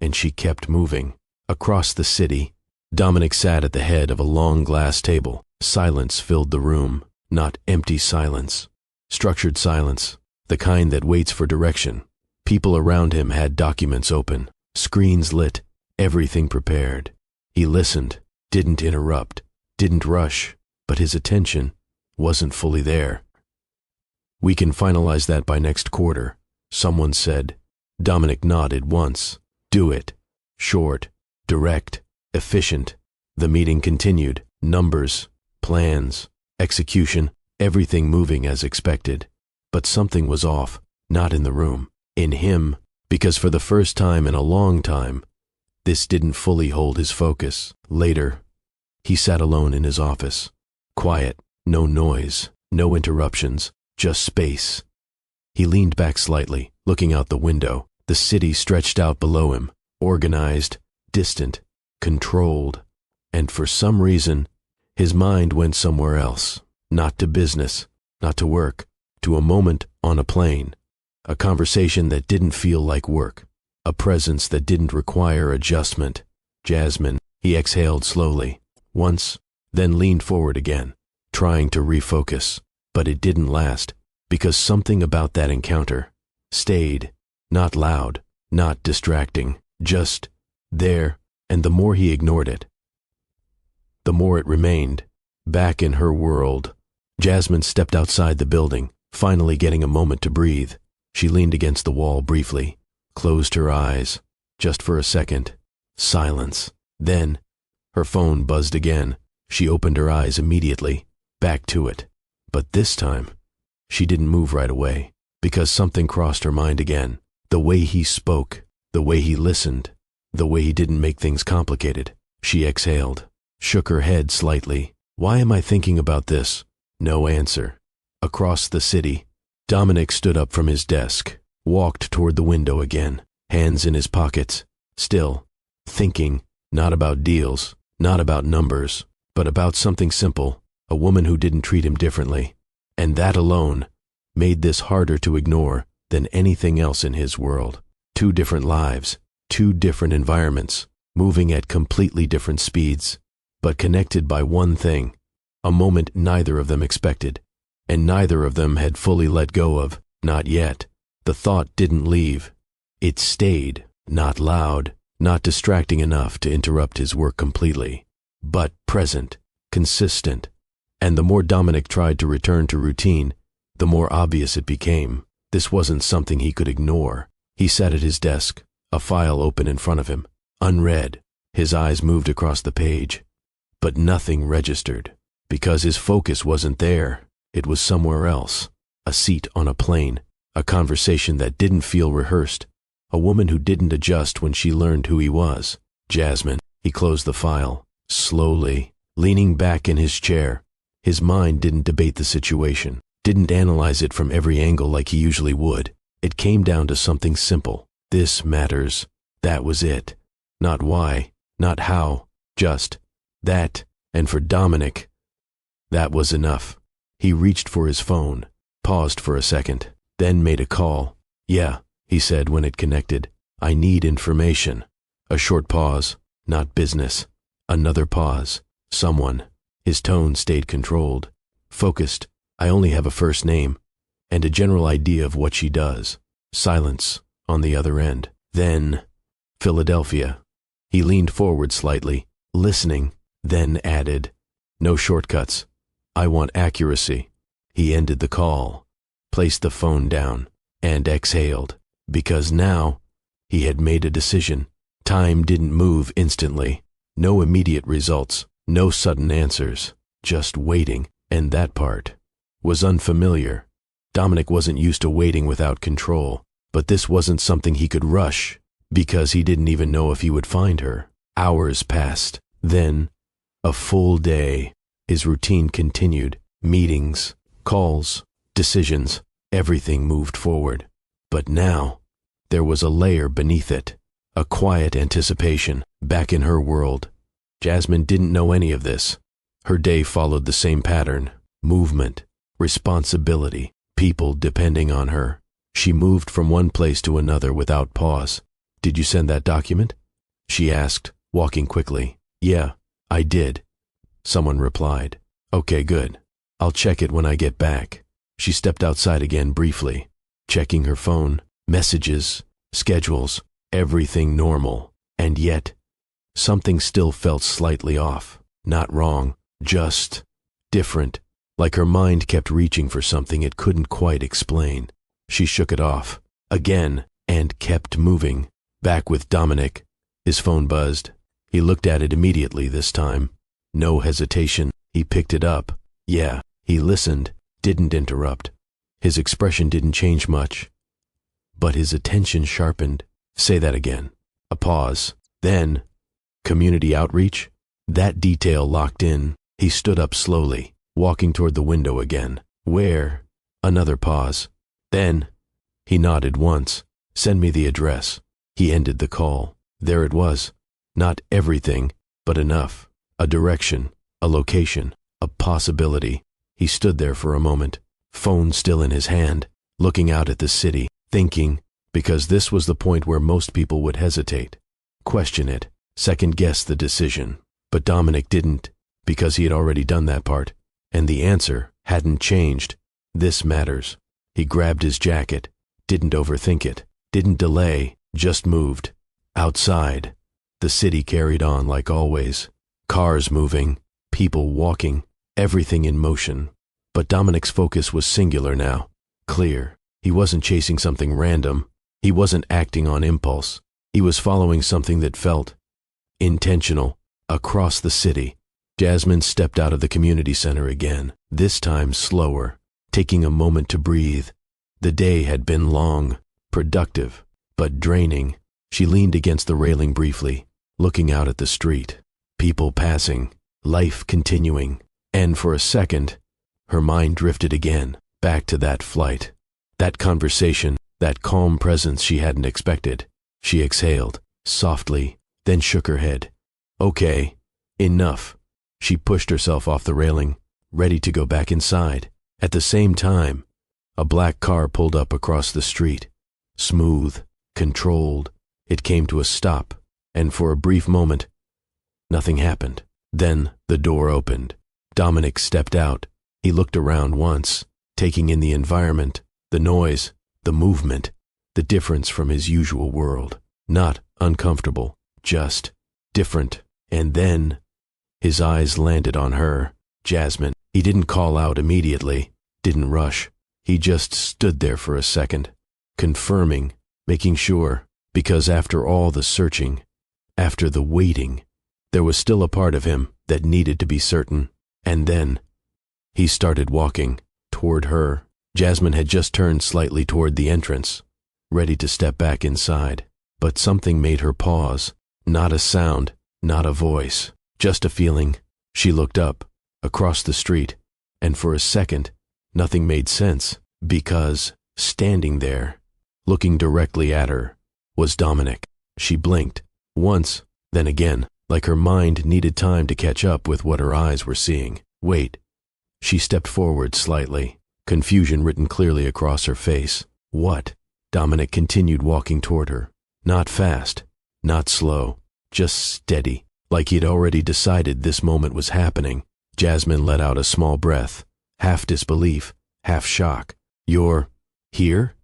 And she kept moving. Across the city, Dominic sat at the head of a long glass table. Silence filled the room. Not empty silence. Structured silence. The kind that waits for direction. People around him had documents open. Screens lit. Everything prepared. He listened. Didn't interrupt. Didn't rush. But his attention wasn't fully there. We can finalize that by next quarter, someone said. Dominic nodded once. Do it. Short, direct, efficient. The meeting continued. Numbers, plans, execution, everything moving as expected. But something was off, not in the room, in him, because for the first time in a long time, this didn't fully hold his focus. Later, he sat alone in his office. Quiet, no noise, no interruptions, just space. He leaned back slightly, looking out the window. The city stretched out below him, organized, distant, controlled. And for some reason, his mind went somewhere else. Not to business, not to work, to a moment on a plane. A conversation that didn't feel like work. A presence that didn't require adjustment. Jasmine, he exhaled slowly, once, then leaned forward again, trying to refocus. But it didn't last, because something about that encounter stayed, not loud, not distracting, just there, and the more he ignored it, the more it remained, back in her world. Jasmine stepped outside the building, finally getting a moment to breathe. She leaned against the wall briefly, closed her eyes, just for a second. Silence. Then, her phone buzzed again. She opened her eyes immediately, back to it. But this time, she didn't move right away, because something crossed her mind again. The way he spoke, the way he listened, the way he didn't make things complicated. She exhaled, shook her head slightly. Why am I thinking about this? No answer. Across the city, Dominic stood up from his desk, walked toward the window again, hands in his pockets, still thinking, not about deals, not about numbers, but about something simple, a woman who didn't treat him differently. And that alone made this harder to ignore than anything else in his world. 2 different lives, 2 different environments, moving at completely different speeds, but connected by one thing, a moment neither of them expected, and neither of them had fully let go of, not yet. The thought didn't leave. It stayed, not loud, not distracting enough to interrupt his work completely, but present, consistent. And the more Dominic tried to return to routine, the more obvious it became. This wasn't something he could ignore. He sat at his desk, a file open in front of him, unread. His eyes moved across the page, but nothing registered, because his focus wasn't there. It was somewhere else. A seat on a plane, a conversation that didn't feel rehearsed, a woman who didn't adjust when she learned who he was. Jasmine. He closed the file, slowly, leaning back in his chair. His mind didn't debate the situation, didn't analyze it from every angle like he usually would. It came down to something simple. This matters. That was it. Not why, not how, just that. And for Dominic, that was enough. He reached for his phone, paused for a second, then made a call. "Yeah," he said when it connected. "I need information." A short pause. Not business. Another pause. "Someone." His tone stayed controlled, focused. "I only have a first name, and a general idea of what she does." Silence on the other end. Then, "Philadelphia." He leaned forward slightly, listening, then added, "No shortcuts. I want accuracy." He ended the call, placed the phone down, and exhaled, because now he had made a decision. Time didn't move instantly. No immediate results, no sudden answers, just waiting, and that part was unfamiliar. Dominic wasn't used to waiting without control, but this wasn't something he could rush, because he didn't even know if he would find her. Hours passed, then a full day. His routine continued. Meetings, calls, decisions, everything moved forward. But now, there was a layer beneath it, a quiet anticipation. Back in her world, Jasmine didn't know any of this. Her day followed the same pattern: movement, responsibility, people depending on her. She moved from one place to another without pause. "Did you send that document?" she asked, walking quickly. "Yeah, I did," someone replied. "Okay, good. I'll check it when I get back." She stepped outside again briefly, checking her phone, messages, schedules, everything normal. And yet, something still felt slightly off. Not wrong, just different, like her mind kept reaching for something it couldn't quite explain. She shook it off, again, and kept moving. Back with Dominic. His phone buzzed. He looked at it immediately this time. No hesitation. He picked it up. Yeah, he listened, didn't interrupt. His expression didn't change much, but his attention sharpened. "Say that again." A pause. Then, "Community outreach?" That detail locked in. He stood up slowly, walking toward the window again. "Where?" Another pause. Then, he nodded once. "Send me the address." He ended the call. There it was. Not everything, but enough. A direction, a location, a possibility. He stood there for a moment, phone still in his hand, looking out at the city, thinking, because this was the point where most people would hesitate, question it, second-guess the decision. But Dominic didn't, because he had already done that part, and the answer hadn't changed. This matters. He grabbed his jacket, didn't overthink it, didn't delay, just moved. Outside, the city carried on like always. Cars moving, people walking, everything in motion. But Dominic's focus was singular now, clear. He wasn't chasing something random. He wasn't acting on impulse. He was following something that felt intentional. Across the city, Jasmine stepped out of the community center again, this time slower, taking a moment to breathe. The day had been long, productive, but draining. She leaned against the railing briefly, looking out at the street. People passing, life continuing, and for a second, her mind drifted again, back to that flight. That conversation, that calm presence she hadn't expected. She exhaled, softly, then shook her head. Okay, enough. She pushed herself off the railing, ready to go back inside. At the same time, a black car pulled up across the street. Smooth, controlled, it came to a stop, and for a brief moment, nothing happened. Then the door opened. Dominic stepped out. He looked around once, taking in the environment, the noise, the movement, the difference from his usual world. Not uncomfortable, just different. And then his eyes landed on her, Jasmine. He didn't call out immediately, didn't rush. He just stood there for a second, confirming, making sure, because after all the searching, after the waiting, there was still a part of him that needed to be certain. And then he started walking toward her. Jasmine had just turned slightly toward the entrance, ready to step back inside. But something made her pause. Not a sound, not a voice, just a feeling. She looked up, across the street, and for a second, nothing made sense, because standing there, looking directly at her, was Dominic. She blinked, once, then again, like her mind needed time to catch up with what her eyes were seeing. Wait. She stepped forward slightly, confusion written clearly across her face. What? Dominic continued walking toward her. Not fast, not slow, just steady, like he'd already decided this moment was happening. Jasmine let out a small breath, half disbelief, half shock. You're here?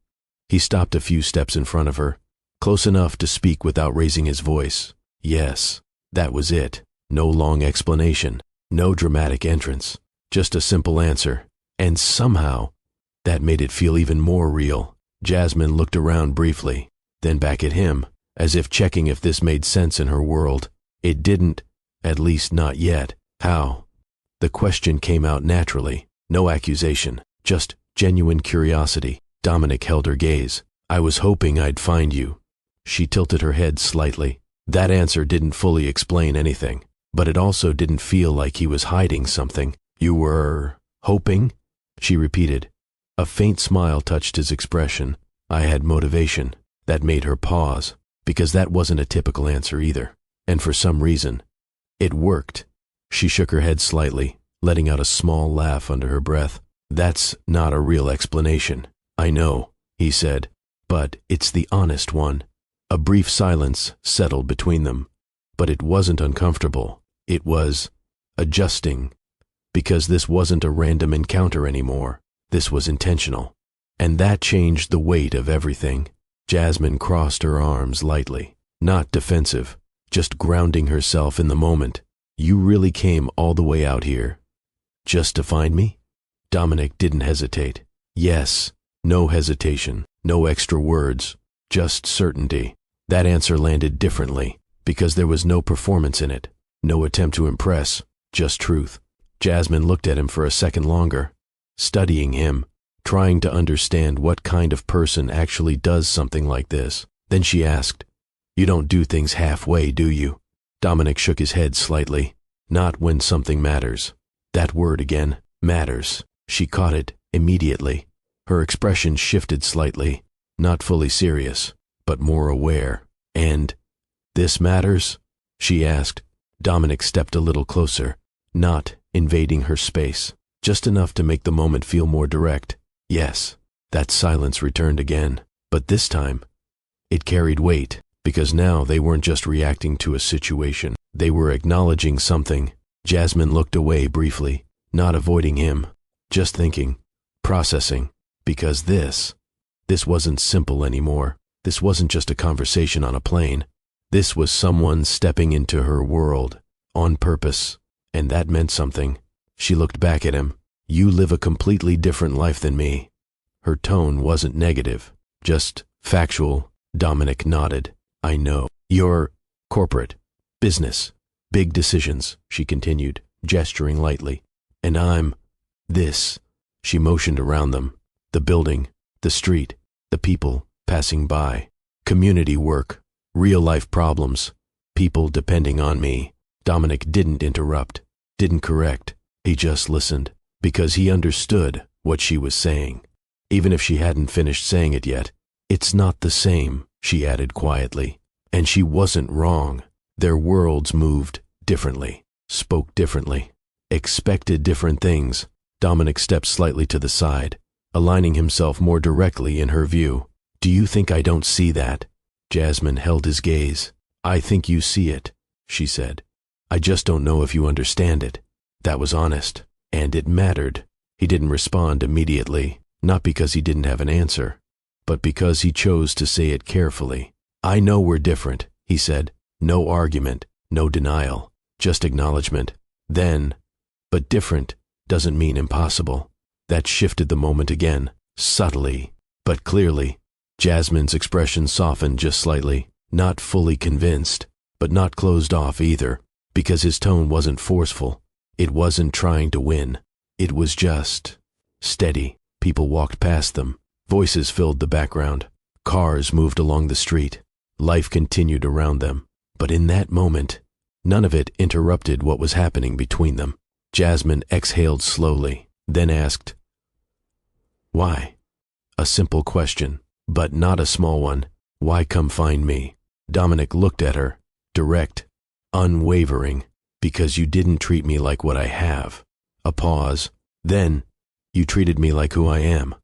He stopped a few steps in front of her, close enough to speak without raising his voice. Yes, that was it. No long explanation, no dramatic entrance, just a simple answer. And somehow, that made it feel even more real. Jasmine looked around briefly, then back at him, as if checking if this made sense in her world. It didn't, at least not yet. How? The question came out naturally, no accusation, just genuine curiosity. Dominic held her gaze. I was hoping I'd find you. She tilted her head slightly. That answer didn't fully explain anything, but it also didn't feel like he was hiding something. You were hoping? She repeated. A faint smile touched his expression. I had motivation. That made her pause, because that wasn't a typical answer either. And for some reason, it worked. She shook her head slightly, letting out a small laugh under her breath. That's not a real explanation. I know, he said, but it's the honest one. A brief silence settled between them, but it wasn't uncomfortable. It was adjusting, because this wasn't a random encounter anymore. This was intentional, and that changed the weight of everything. Jasmine crossed her arms lightly, not defensive, just grounding herself in the moment. You really came all the way out here, just to find me? Dominic didn't hesitate. Yes, no hesitation, no extra words, just certainty. That answer landed differently, because there was no performance in it, no attempt to impress, just truth. Jasmine looked at him for a second longer, studying him, trying to understand what kind of person actually does something like this. Then she asked, You don't do things halfway, do you? Dominic shook his head slightly. Not when something matters. That word again, matters. She caught it immediately. Her expression shifted slightly, not fully serious, but more aware. And, this matters? She asked. Dominic stepped a little closer, not invading her space, just enough to make the moment feel more direct. Yes, that silence returned again, but this time, it carried weight, because now they weren't just reacting to a situation, they were acknowledging something. Jasmine looked away briefly, not avoiding him, just thinking, processing, because this wasn't simple anymore. This wasn't just a conversation on a plane. This was someone stepping into her world, on purpose, and that meant something. She looked back at him. You live a completely different life than me. Her tone wasn't negative, just factual. Dominic nodded. I know. You're corporate, business, big decisions, she continued, gesturing lightly. And I'm this. She motioned around them. The building, the street, the people passing by. Community work, real-life problems, people depending on me. Dominic didn't interrupt, didn't correct. He just listened, because he understood what she was saying. even if she hadn't finished saying it yet. It's not the same, she added quietly. And she wasn't wrong. Their worlds moved differently, spoke differently, expected different things. Dominic stepped slightly to the side, aligning himself more directly in her view. Do you think I don't see that? Jasmine held his gaze. I think you see it, she said. I just don't know if you understand it. That was honest, and it mattered. He didn't respond immediately, not because he didn't have an answer, but because he chose to say it carefully. I know we're different, he said. No argument, no denial, just acknowledgement. Then, but different doesn't mean impossible. That shifted the moment again, subtly, but clearly. Jasmine's expression softened just slightly, not fully convinced, but not closed off either, because his tone wasn't forceful. It wasn't trying to win. It was just steady. People walked past them. Voices filled the background. Cars moved along the street. Life continued around them. But in that moment, none of it interrupted what was happening between them. Jasmine exhaled slowly, then asked, "Why?" A simple question, but not a small one. Why come find me? Dominic looked at her, direct, unwavering. Because you didn't treat me like what I have. A pause. Then, you treated me like who I am.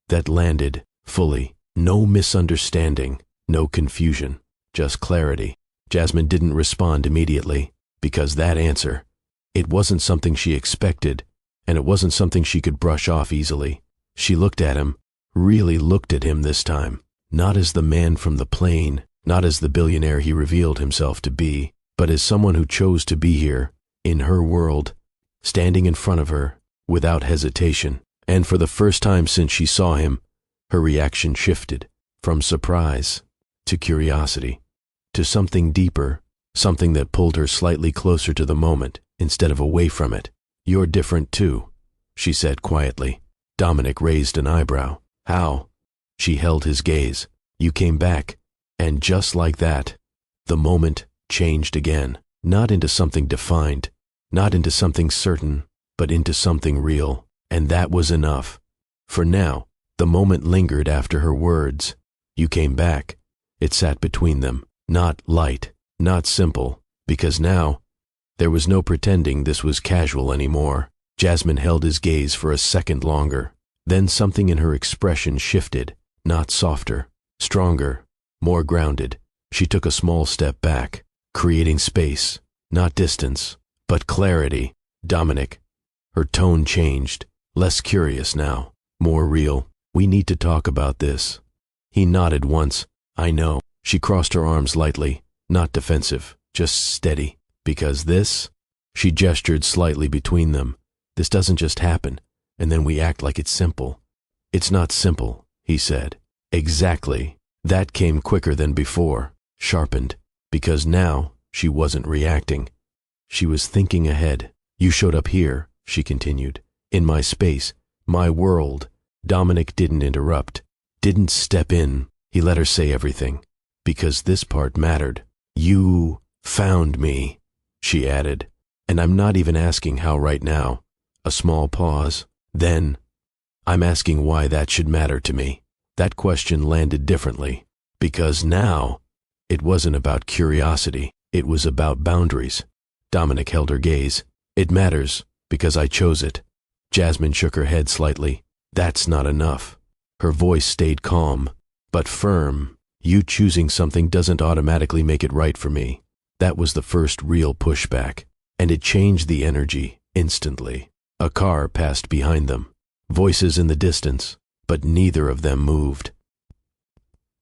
That landed, fully. No misunderstanding, no confusion, just clarity. Jasmine didn't respond immediately, because that answer, it wasn't something she expected, and it wasn't something she could brush off easily. She looked at him, really looked at him this time, not as the man from the plane, not as the billionaire he revealed himself to be, but as someone who chose to be here, in her world, standing in front of her, without hesitation. And for the first time since she saw him, her reaction shifted, from surprise to curiosity, to something deeper, something that pulled her slightly closer to the moment instead of away from it. You're different too, she said quietly. Dominic raised an eyebrow. How? She held his gaze. You came back, and just like that, the moment changed again, not into something defined, not into something certain, but into something real. And that was enough. For now, the moment lingered after her words. You came back. It sat between them, not light, not simple, because now, there was no pretending this was casual anymore. Jasmine held his gaze for a second longer. Then something in her expression shifted, not softer, stronger, more grounded. She took a small step back, creating space, not distance, but clarity. Dominic. Her tone changed, less curious now, more real. We need to talk about this. He nodded once. I know. She crossed her arms lightly, not defensive, just steady. Because this, she gestured slightly between them. This doesn't just happen, and then we act like it's simple. It's not simple, he said. Exactly. That came quicker than before, sharpened, because now she wasn't reacting. She was thinking ahead. You showed up here, she continued, in my space, my world. Dominic didn't interrupt, didn't step in. He let her say everything, because this part mattered. You found me, she added, and I'm not even asking how right now. A small pause. Then, I'm asking why that should matter to me. That question landed differently, because now, it wasn't about curiosity, it was about boundaries. Dominic held her gaze. It matters, because I chose it. Jasmine shook her head slightly. That's not enough. Her voice stayed calm, but firm. You choosing something doesn't automatically make it right for me. That was the first real pushback, and it changed the energy instantly. A car passed behind them, voices in the distance, but neither of them moved.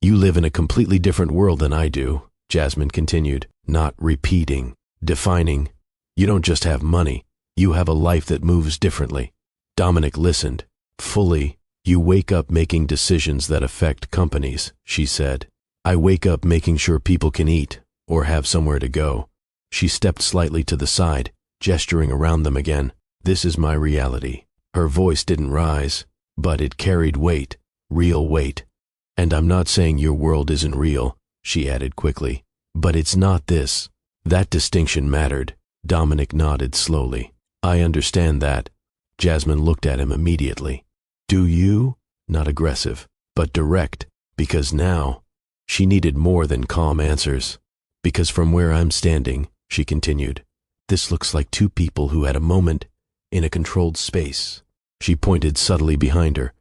You live in a completely different world than I do, Jasmine continued, not repeating, defining. You don't just have money, you have a life that moves differently. Dominic listened, fully. You wake up making decisions that affect companies, she said. I wake up making sure people can eat, or have somewhere to go. She stepped slightly to the side, gesturing around them again. This is my reality. Her voice didn't rise, but it carried weight, real weight. And I'm not saying your world isn't real, she added quickly, but it's not this. That distinction mattered. Dominic nodded slowly. I understand that. Jasmine looked at him immediately. Do you? not aggressive, but direct, because now she needed more than calm answers. Because from where I'm standing, she continued, this looks like two people who had a moment in a controlled space. She pointed subtly behind her,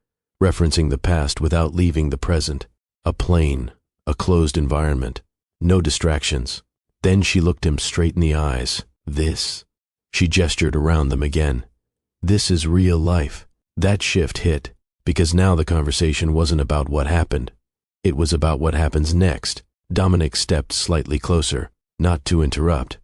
referencing the past without leaving the present. A plane, a closed environment, no distractions. Then she looked him straight in the eyes. This. She gestured around them again. This is real life. That shift hit, because now the conversation wasn't about what happened. It was about what happens next. Dominic stepped slightly closer, not to interrupt,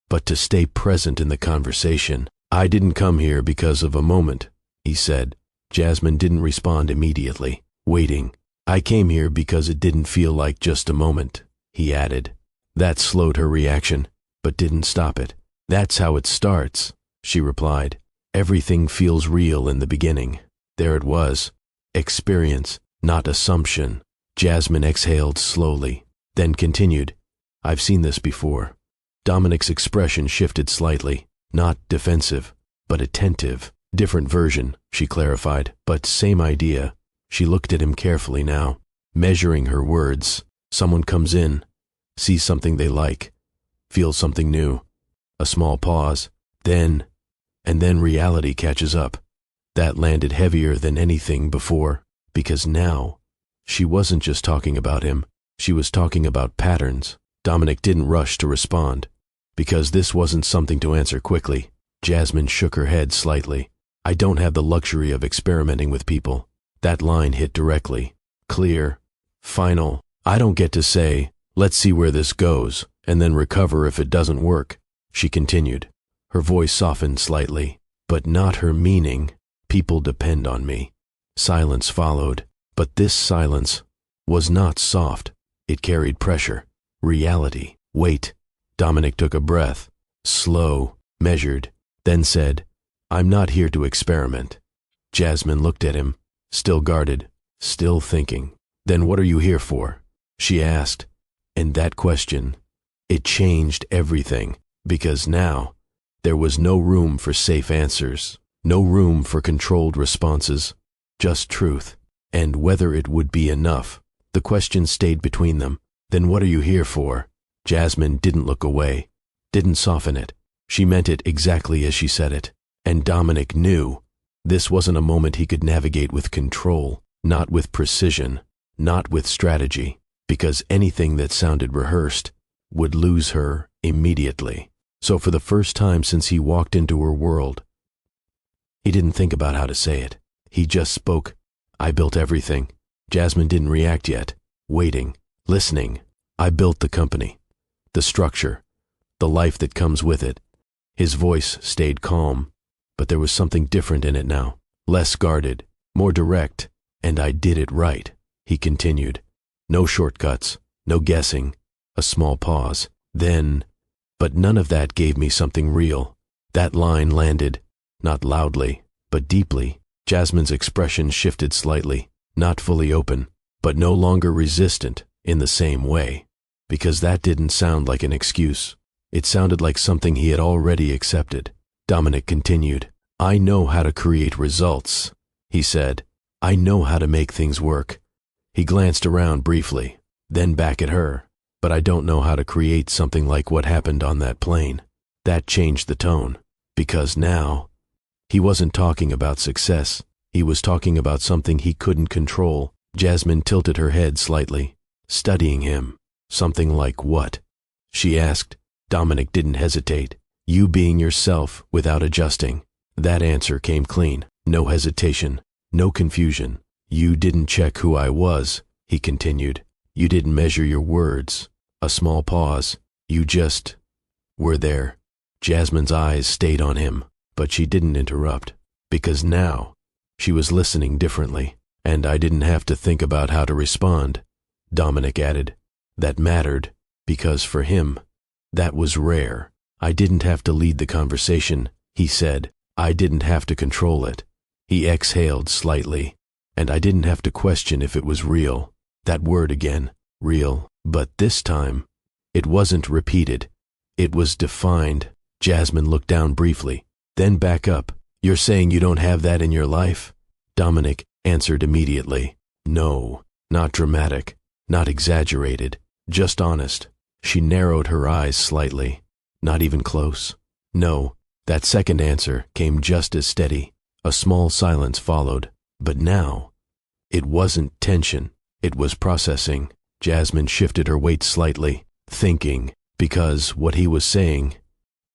but to stay present in the conversation. I didn't come here because of a moment, he said. Jasmine didn't respond immediately, waiting. I came here because it didn't feel like just a moment, he added. That slowed her reaction, but didn't stop it. That's how it starts, she replied. Everything feels real in the beginning. There it was. Experience, not assumption. Jasmine exhaled slowly, then continued. I've seen this before. Dominic's expression shifted slightly, not defensive, but attentive. Different version, she clarified, but same idea. She looked at him carefully now, measuring her words. Someone comes in, sees something they like, feels something new. A small pause, and then reality catches up. That landed heavier than anything before, because now she wasn't just talking about him, she was talking about patterns. Dominic didn't rush to respond, because this wasn't something to answer quickly. Jasmine shook her head slightly. I don't have the luxury of experimenting with people. That line hit directly, clear, final. I don't get to say, let's see where this goes, and then recover if it doesn't work, she continued. Her voice softened slightly, but not her meaning. People depend on me. Silence followed, but this silence was not soft. It carried pressure, reality, weight. Dominic took a breath, slow, measured, then said, I'm not here to experiment. Jasmine looked at him, still guarded, still thinking. Then what are you here for? She asked, and that question, it changed everything, because now there was no room for safe answers, no room for controlled responses, just truth, and whether it would be enough. The question stayed between them. Then what are you here for? Jasmine didn't look away, didn't soften it. She meant it exactly as she said it, and Dominic knew this wasn't a moment he could navigate with control, not with precision, not with strategy, because anything that sounded rehearsed would lose her immediately. So for the first time since he walked into her world, he didn't think about how to say it. He just spoke. I built everything. Jasmine didn't react yet, waiting, listening. I built the company, the structure, the life that comes with it. His voice stayed calm, but there was something different in it now, less guarded, more direct, and I did it right, he continued. No shortcuts, no guessing, a small pause, then, but none of that gave me something real. That line landed, not loudly, but deeply. Jasmine's expression shifted slightly, not fully open, but no longer resistant in the same way, because that didn't sound like an excuse. It sounded like something he had already accepted. Dominic continued. I know how to create results, he said. I know how to make things work. He glanced around briefly, then back at her. But I don't know how to create something like what happened on that plane. That changed the tone, because now he wasn't talking about success. He was talking about something he couldn't control. Jasmine tilted her head slightly, studying him. Something like what? She asked. Dominic didn't hesitate. You being yourself without adjusting. That answer came clean. No hesitation, no confusion. You didn't check who I was, he continued. You didn't measure your words. A small pause. You just were there. Jasmine's eyes stayed on him, but she didn't interrupt, because now she was listening differently, and I didn't have to think about how to respond, Dominic added. That mattered, because for him, that was rare. I didn't have to lead the conversation, he said. I didn't have to control it. He exhaled slightly, and I didn't have to question if it was real. That word again, real. But this time, it wasn't repeated. It was defined. Jasmine looked down briefly, then back up. You're saying you don't have that in your life? Dominic answered immediately. No, not dramatic, not exaggerated, just honest. She narrowed her eyes slightly. Not even close. No, that second answer came just as steady. A small silence followed, but now, it wasn't tension, it was processing. Jasmine shifted her weight slightly, thinking, because what he was saying,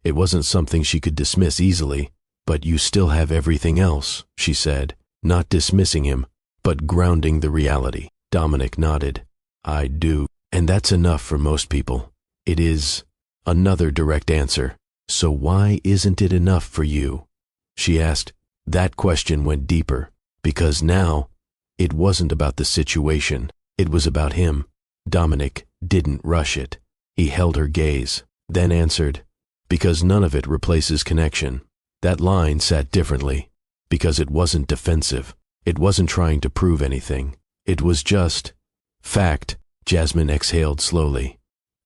it wasn't something she could dismiss easily. But you still have everything else, she said, not dismissing him, but grounding the reality. Dominic nodded. I do, and that's enough for most people. It is. Another direct answer. So why isn't it enough for you? She asked. That question went deeper, because now, it wasn't about the situation, it was about him. Dominic didn't rush it. He held her gaze, then answered, because none of it replaces connection. That line sat differently, because it wasn't defensive. It wasn't trying to prove anything. It was just fact. Jasmine exhaled slowly.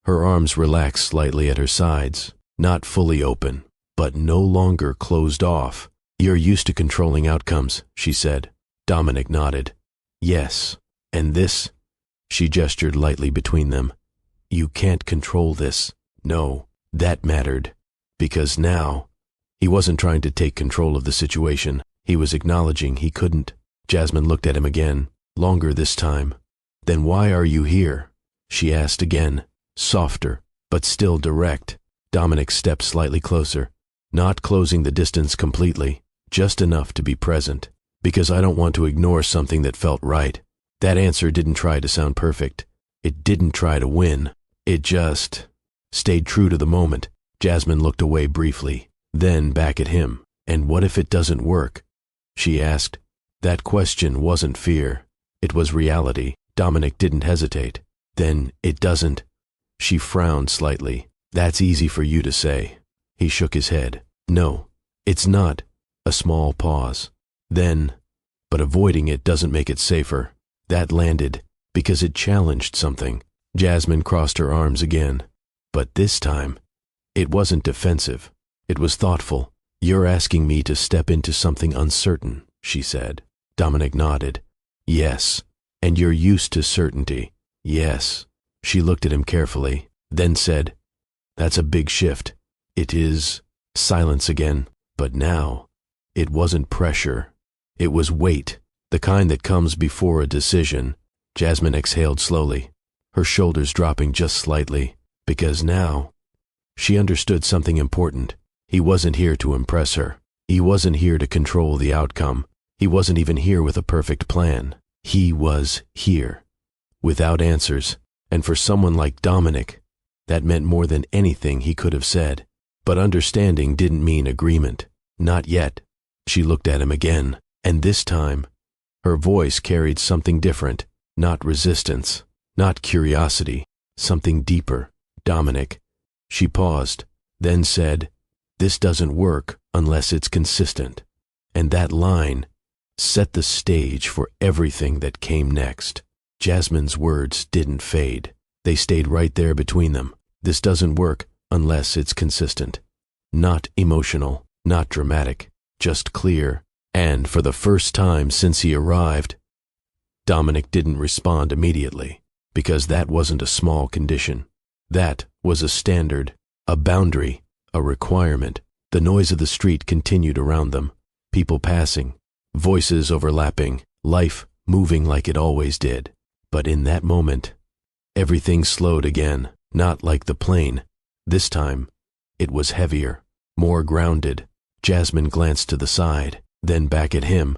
Her arms relaxed slightly at her sides, not fully open, but no longer closed off. You're used to controlling outcomes, she said. Dominic nodded. Yes, and this? She gestured lightly between them. You can't control this. No, that mattered, because now, he wasn't trying to take control of the situation. He was acknowledging he couldn't. Jasmine looked at him again, longer this time. Then why are you here? She asked again, softer, but still direct. Dominic stepped slightly closer, not closing the distance completely, just enough to be present. Because I don't want to ignore something that felt right. That answer didn't try to sound perfect. It didn't try to win. It just stayed true to the moment. Jasmine looked away briefly, then back at him. And what if it doesn't work? She asked. That question wasn't fear. It was reality. Dominic didn't hesitate. Then it doesn't. She frowned slightly. That's easy for you to say. He shook his head. No, it's not. A small pause. Then, but avoiding it doesn't make it safer. That landed, because it challenged something. Jasmine crossed her arms again. But this time, it wasn't defensive. It was thoughtful. You're asking me to step into something uncertain, she said. Dominic nodded. Yes. And you're used to certainty. Yes. She looked at him carefully, then said, that's a big shift. It is. Silence again. But now, it wasn't pressure. It was weight, the kind that comes before a decision. Jasmine exhaled slowly, her shoulders dropping just slightly, because now, she understood something important. He wasn't here to impress her. He wasn't here to control the outcome. He wasn't even here with a perfect plan. He was here, without answers, and for someone like Dominic, that meant more than anything he could have said. But understanding didn't mean agreement. Not yet. She looked at him again. And this time, her voice carried something different, not resistance, not curiosity, something deeper. Dominic. She paused, then said, this doesn't work unless it's consistent. And that line set the stage for everything that came next. Jasmine's words didn't fade. They stayed right there between them. This doesn't work unless it's consistent. Not emotional, not dramatic, just clear. And for the first time since he arrived, Dominic didn't respond immediately, because that wasn't a small condition. That was a standard, a boundary, a requirement. The noise of the street continued around them, people passing, voices overlapping, life moving like it always did. But in that moment, everything slowed again, not like the plane. This time, it was heavier, more grounded. Jasmine glanced to the side, then back at him.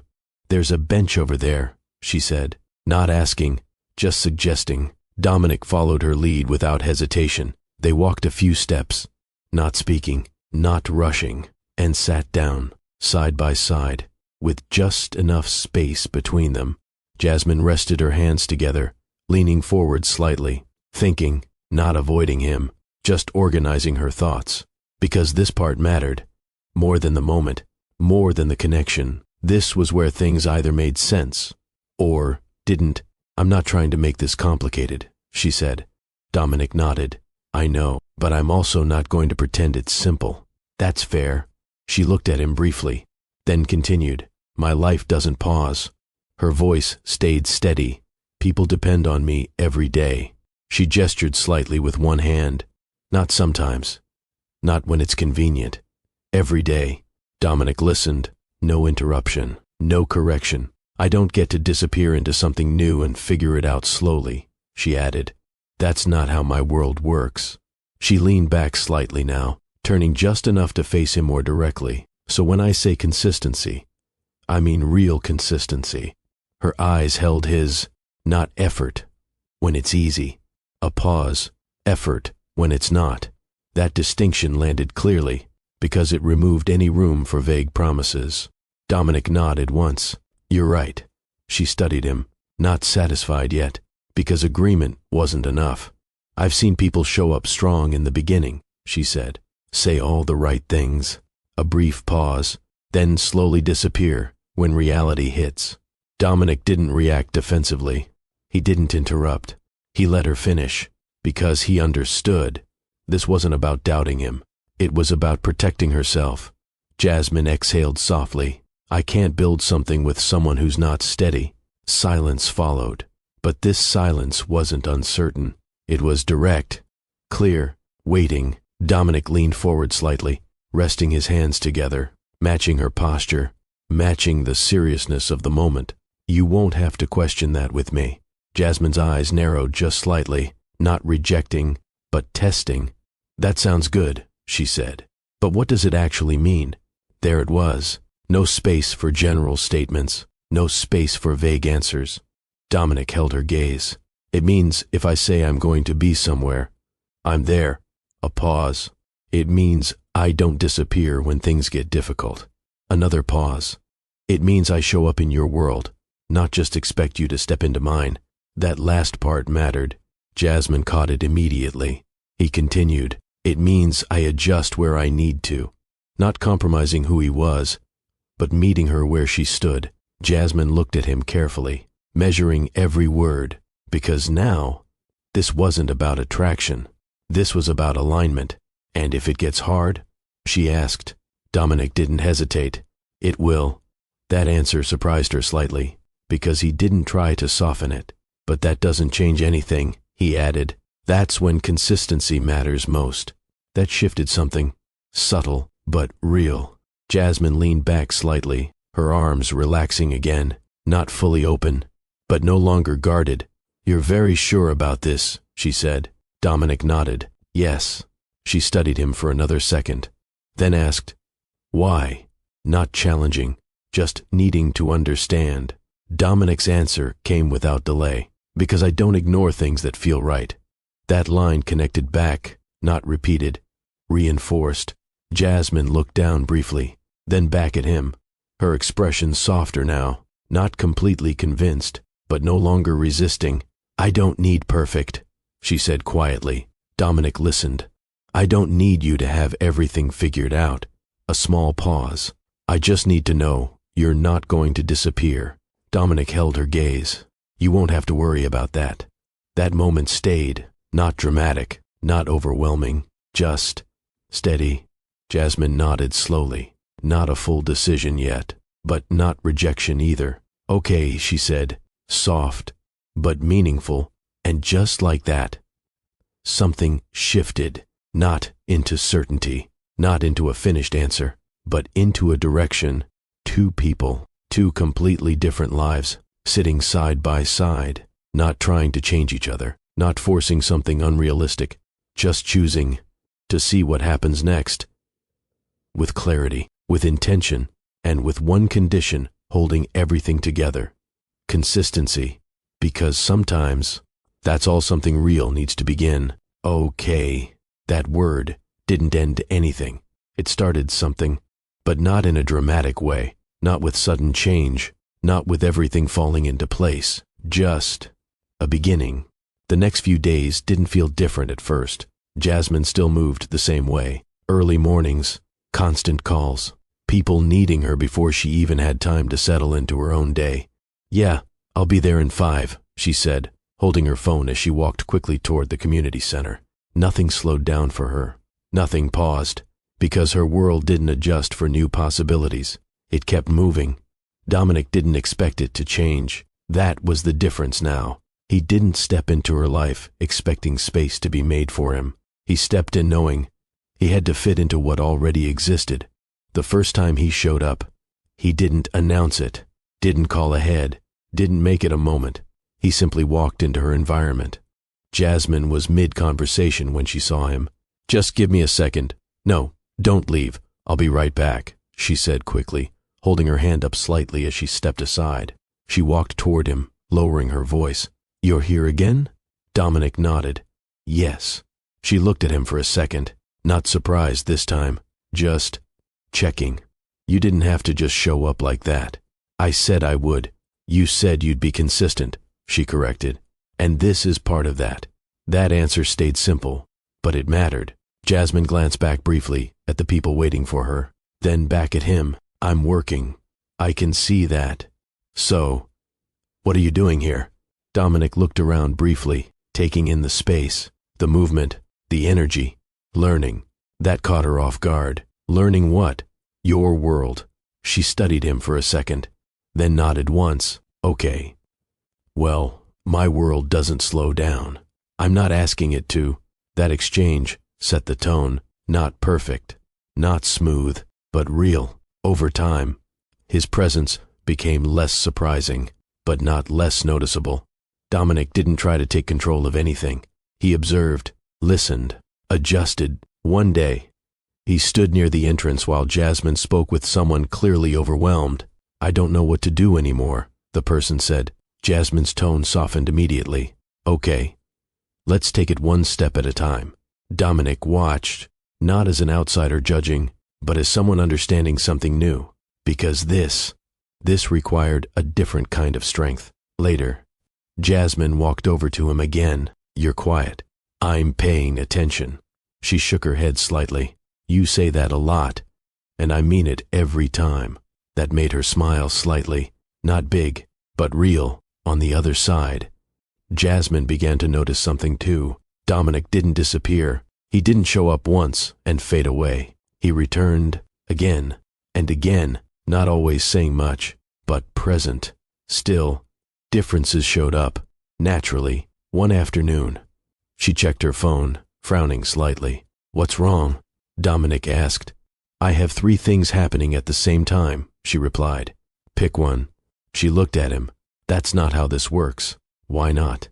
There's a bench over there, she said, not asking, just suggesting. Dominic followed her lead without hesitation. They walked a few steps, not speaking, not rushing, and sat down, side by side, with just enough space between them. Jasmine rested her hands together, leaning forward slightly, thinking, not avoiding him, just organizing her thoughts. Because this part mattered, more than the moment, more than the connection. This was where things either made sense or didn't. I'm not trying to make this complicated, she said. Dominic nodded. I know, but I'm also not going to pretend it's simple. That's fair. She looked at him briefly, then continued. My life doesn't pause. Her voice stayed steady. People depend on me every day. She gestured slightly with one hand. Not sometimes. Not when it's convenient. Every day. Dominic listened. No interruption. No correction. I don't get to disappear into something new and figure it out slowly, she added. That's not how my world works. She leaned back slightly now, turning just enough to face him more directly. So when I say consistency, I mean real consistency. Her eyes held his. Not effort, when it's easy. A pause. Effort, when it's not. That distinction landed clearly, because it removed any room for vague promises. Dominic nodded once. You're right. She studied him, not satisfied yet, because agreement wasn't enough. I've seen people show up strong in the beginning, she said. Say all the right things. A brief pause, then slowly disappear when reality hits. Dominic didn't react defensively. He didn't interrupt. He let her finish, because he understood. This wasn't about doubting him. It was about protecting herself. Jasmine exhaled softly. I can't build something with someone who's not steady. Silence followed. But this silence wasn't uncertain. It was direct, clear, waiting. Dominic leaned forward slightly, resting his hands together, matching her posture, matching the seriousness of the moment. You won't have to question that with me. Jasmine's eyes narrowed just slightly, not rejecting, but testing. That sounds good, she said. But what does it actually mean? There it was. No space for general statements, no space for vague answers. Dominic held her gaze. It means if I say I'm going to be somewhere, I'm there. A pause. It means I don't disappear when things get difficult. Another pause. It means I show up in your world, not just expect you to step into mine. That last part mattered. Jasmine caught it immediately. He continued. It means I adjust where I need to, not compromising who he was, but meeting her where she stood. Jasmine looked at him carefully, measuring every word, because now, this wasn't about attraction. This was about alignment. And if it gets hard? She asked. Dominic didn't hesitate. It will. That answer surprised her slightly, because he didn't try to soften it. But that doesn't change anything, he added. That's when consistency matters most. That shifted something. Subtle, but real. Jasmine leaned back slightly, her arms relaxing again, not fully open, but no longer guarded. You're very sure about this, she said. Dominic nodded. Yes. She studied him for another second, then asked, why? Not challenging, just needing to understand. Dominic's answer came without delay. Because I don't ignore things that feel right. That line connected back, not repeated, reinforced. Jasmine looked down briefly, then back at him, her expression softer now, not completely convinced, but no longer resisting. I don't need perfect, she said quietly. Dominic listened. I don't need you to have everything figured out. A small pause. I just need to know you're not going to disappear. Dominic held her gaze. You won't have to worry about that. That moment stayed, not dramatic, not overwhelming, just steady. Jasmine nodded slowly. Not a full decision yet, but not rejection either. Okay, she said, soft, but meaningful, and just like that, something shifted, not into certainty, not into a finished answer, but into a direction. Two people, two completely different lives, sitting side by side, not trying to change each other, not forcing something unrealistic, just choosing to see what happens next. With clarity, with intention, and with one condition holding everything together. Consistency. Because sometimes, that's all something real needs to begin. Okay. That word didn't end anything. It started something, but not in a dramatic way, not with sudden change, not with everything falling into place, just a beginning. The next few days didn't feel different at first. Jasmine still moved the same way. Early mornings, constant calls, people needing her before she even had time to settle into her own day. Yeah, I'll be there in 5, she said, holding her phone as she walked quickly toward the community center. Nothing slowed down for her. Nothing paused, because her world didn't adjust for new possibilities. It kept moving, Dominic didn't expect it to change. That was the difference now. He didn't step into her life expecting space to be made for him. He stepped in knowing he had to fit into what already existed. The first time he showed up, he didn't announce it, didn't call ahead, didn't make it a moment. He simply walked into her environment. Jasmine was mid-conversation when she saw him. "Just give me a second. No, don't leave. I'll be right back," she said quickly, holding her hand up slightly as she stepped aside. She walked toward him, lowering her voice. "You're here again?" Dominic nodded. "Yes." She looked at him for a second, not surprised this time, just checking. "You didn't have to just show up like that. I said I would. You said you'd be consistent," she corrected. "And this is part of that." That answer stayed simple, but it mattered. Jasmine glanced back briefly at the people waiting for her, then back at him. "I'm working. I can see that. So, what are you doing here?" Dominic looked around briefly, taking in the space, the movement, the energy. "Learning." That caught her off guard. "Learning what?" "Your world." She studied him for a second, then nodded once. "Okay. Well, my world doesn't slow down. I'm not asking it to." That exchange set the tone. Not perfect, not smooth, but real. Over time, his presence became less surprising, but not less noticeable. Dominic didn't try to take control of anything. He observed, listened, adjusted. One day, he stood near the entrance while Jasmine spoke with someone clearly overwhelmed. "I don't know what to do anymore," the person said. Jasmine's tone softened immediately. "Okay, let's take it one step at a time." Dominic watched, not as an outsider judging, but as someone understanding something new. Because this required a different kind of strength. Later, Jasmine walked over to him again. "You're quiet." "I'm paying attention." She shook her head slightly. "You say that a lot, and I mean it every time." That made her smile slightly, not big, but real. On the other side, Jasmine began to notice something too. Dominic didn't disappear. He didn't show up once and fade away. He returned again and again, not always saying much, but present. Still, differences showed up, naturally. One afternoon, she checked her phone, frowning slightly. "What's wrong?" Dominic asked. "I have 3 things happening at the same time," she replied. "Pick one." She looked at him. "That's not how this works." "Why not?"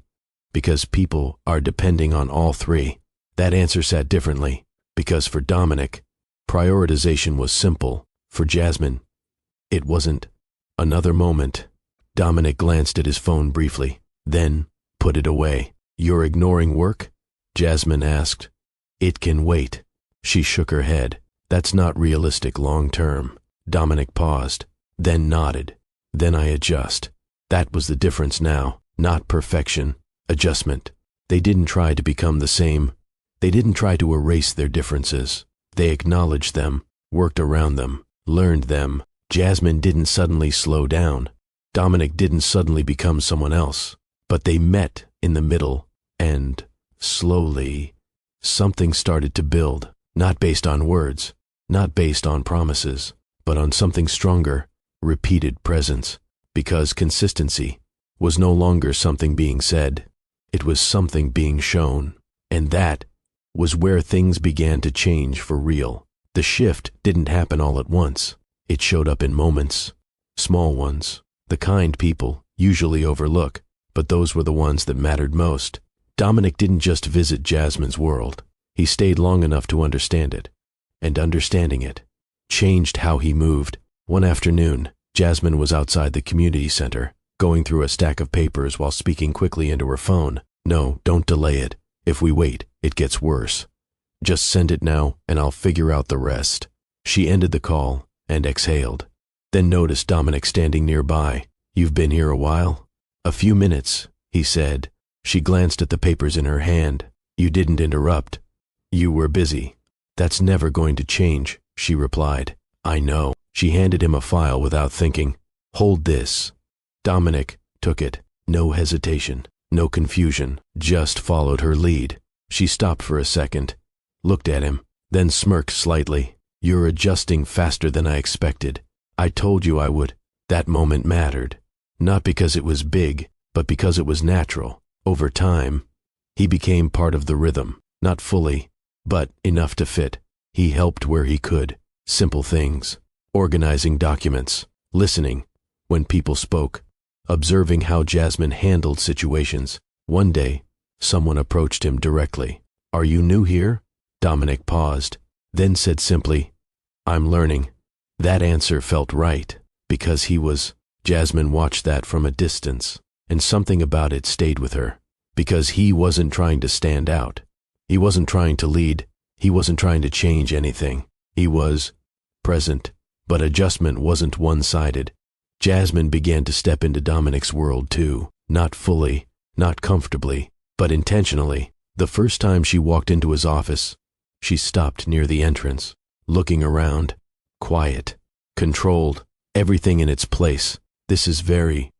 "Because people are depending on all 3. That answer sat differently, because for Dominic, prioritization was simple. For Jasmine, it wasn't. Another moment. Dominic glanced at his phone briefly, then put it away. "You're ignoring work?" Jasmine asked. "It can wait." She shook her head. "That's not realistic long term." Dominic paused, then nodded. "Then I adjust." That was the difference now. Not perfection, adjustment. They didn't try to become the same. They didn't try to erase their differences. They acknowledged them, worked around them, learned them. Jasmine didn't suddenly slow down. Dominic didn't suddenly become someone else. But they met in the middle, and slowly, something started to build, not based on words, not based on promises, but on something stronger, repeated presence. Because consistency was no longer something being said. It was something being shown. And that was where things began to change for real. The shift didn't happen all at once. It showed up in moments, small ones, the kind people usually overlook, but those were the ones that mattered most. Dominic didn't just visit Jasmine's world. He stayed long enough to understand it, and understanding it changed how he moved. One afternoon, Jasmine was outside the community center, going through a stack of papers while speaking quickly into her phone. "No, don't delay it. If we wait, it gets worse. Just send it now, and I'll figure out the rest." She ended the call and exhaled, then noticed Dominic standing nearby. "You've been here a while?" "A few minutes," he said. She glanced at the papers in her hand. "You didn't interrupt." "You were busy." "That's never going to change," she replied. "I know." She handed him a file without thinking. "Hold this." Dominic took it. No hesitation, no confusion, just followed her lead. She stopped for a second, looked at him, then smirked slightly. "You're adjusting faster than I expected. I told you I would." That moment mattered, not because it was big, but because it was natural. Over time, he became part of the rhythm, not fully, but enough to fit. He helped where he could, simple things, organizing documents, listening when people spoke, observing how Jasmine handled situations. One day, someone approached him directly. "Are you new here?" Dominic paused, then said simply, "I'm learning." That answer felt right, because he was. Jasmine watched that from a distance, and something about it stayed with her, because he wasn't trying to stand out. He wasn't trying to lead. He wasn't trying to change anything. He was present, but adjustment wasn't one-sided. Jasmine began to step into Dominic's world too, not fully, not comfortably, but intentionally. The first time she walked into his office, she stopped near the entrance, looking around, quiet, controlled, everything in its place. "This is very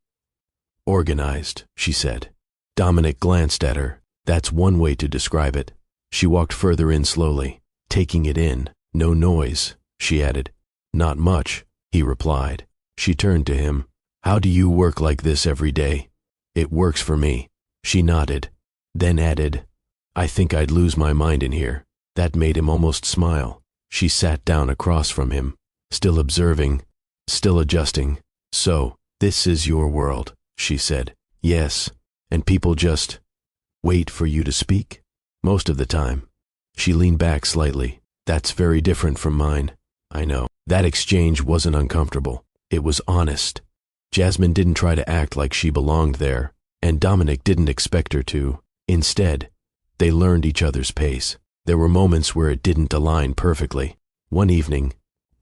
organized," she said. Dominic glanced at her. That's one way to describe it. She walked further in slowly, taking it in. "No noise," she added. "Not much," he replied. She turned to him. "How do you work like this every day?" "It works for me." She nodded, then added, "I think I'd lose my mind in here." That made him almost smile. She sat down across from him, still observing, still adjusting. "So, this is your world," she said. "Yes, and people just wait for you to speak?" "Most of the time." She leaned back slightly. "That's very different from mine." "I know." That exchange wasn't uncomfortable. It was honest. Jasmine didn't try to act like she belonged there, and Dominic didn't expect her to. Instead, they learned each other's pace. There were moments where it didn't align perfectly. One evening,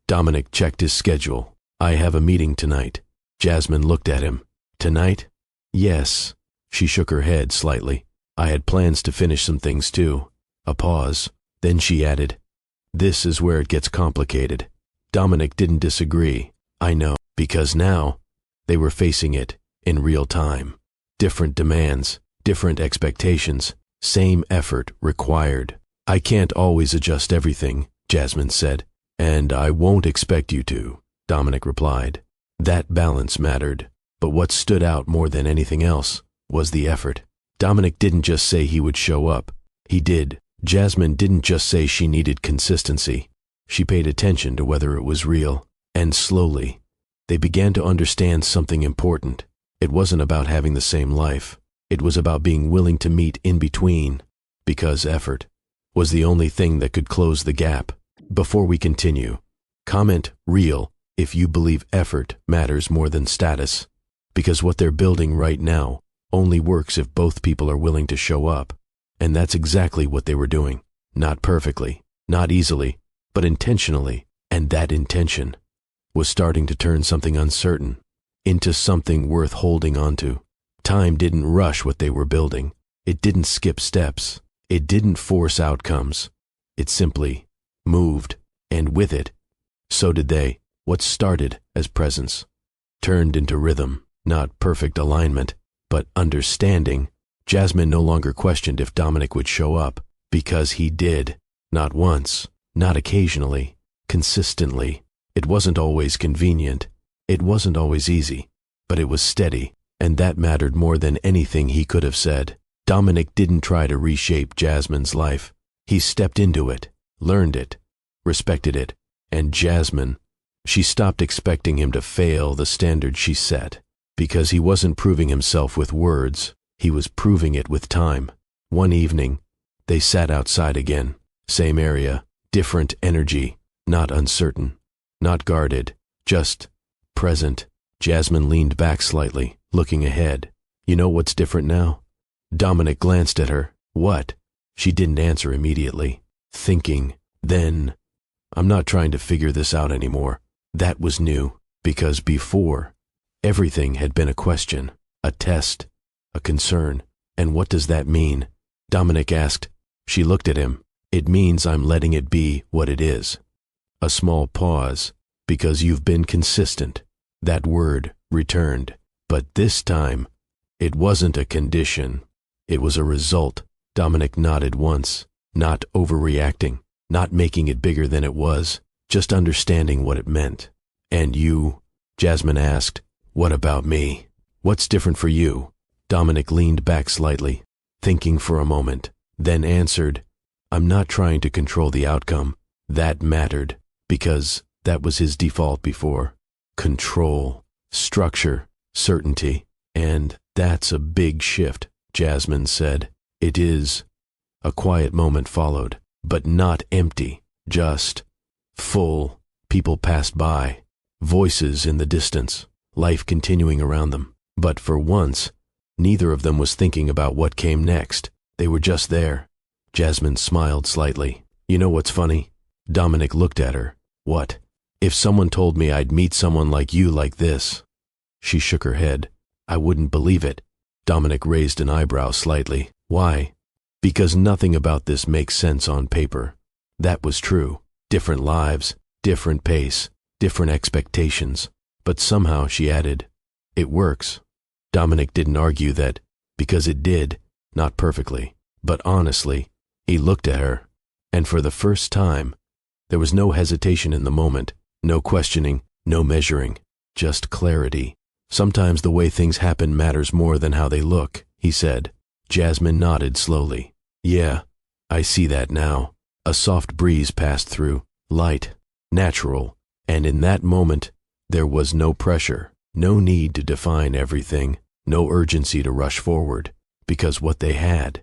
Dominic checked his schedule. "I have a meeting tonight." Jasmine looked at him. "Tonight?" "Yes." She shook her head slightly. "I had plans to finish some things too." A pause. Then she added, "This is where it gets complicated." Dominic didn't disagree. "I know." Because now, they were facing it in real time. Different demands, different expectations, same effort required. "I can't always adjust everything," Jasmine said. "And I won't expect you to," Dominic replied. That balance mattered, but what stood out more than anything else was the effort. Dominic didn't just say he would show up. He did. Jasmine didn't just say she needed consistency. She paid attention to whether it was real. And slowly, they began to understand something important. It wasn't about having the same life. It was about being willing to meet in between, because effort was the only thing that could close the gap. Before we continue, comment "real" if you believe effort matters more than status, because what they're building right now only works if both people are willing to show up. And that's exactly what they were doing. Not perfectly, not easily, but intentionally. And that intention was starting to turn something uncertain into something worth holding onto. Time didn't rush what they were building. It didn't skip steps. It didn't force outcomes. It simply moved, and with it, so did they. What started as presence turned into rhythm, not perfect alignment, but understanding. Jasmine no longer questioned if Dominic would show up, because he did. Not once, not occasionally, consistently. It wasn't always convenient. It wasn't always easy, but it was steady, and that mattered more than anything he could have said. Dominic didn't try to reshape Jasmine's life. He stepped into it, learned it, respected it, and Jasmine, she stopped expecting him to fail the standard she set, because he wasn't proving himself with words. He was proving it with time. One evening, they sat outside again. Same area, different energy, not uncertain, not guarded, just present. Jasmine leaned back slightly, looking ahead. "You know what's different now?" Dominic glanced at her. "What?" She didn't answer immediately, thinking. Then, "I'm not trying to figure this out anymore." That was new, because before, everything had been a question, a test, a concern. "And what does that mean?" Dominic asked. She looked at him. "It means I'm letting it be what it is." A small pause. "Because you've been consistent." That word returned. But this time, it wasn't a condition. It was a result. Dominic nodded once, not overreacting, not making it bigger than it was, just understanding what it meant. "And you Jasmine asked, "What about me? What's different for you?" Dominic leaned back slightly, thinking for a moment, then answered, "I'm not trying to control the outcome. That mattered, because that was his default before. Control, structure, certainty. And that's a big shift," Jasmine said. "It is." A quiet moment followed, but not empty, just full. People passed by, voices in the distance, life continuing around them. But for once, neither of them was thinking about what came next. They were just there. Jasmine smiled slightly. "You know what's funny?" Dominic looked at her. "What?" "If someone told me I'd meet someone like you like this." She shook her head. "I wouldn't believe it." Dominic raised an eyebrow slightly. "Why?" "Because nothing about this makes sense on paper." That was true. Different lives, different pace, different expectations. But somehow, she added, "It works." Dominic didn't argue that, because it did, not perfectly, but honestly. He looked at her, and for the first time, there was no hesitation in the moment, no questioning, no measuring, just clarity. "Sometimes the way things happen matters more than how they look," he said. Jasmine nodded slowly. "Yeah, I see that now." A soft breeze passed through, light, natural, and in that moment, there was no pressure, no need to define everything, no urgency to rush forward, because what they had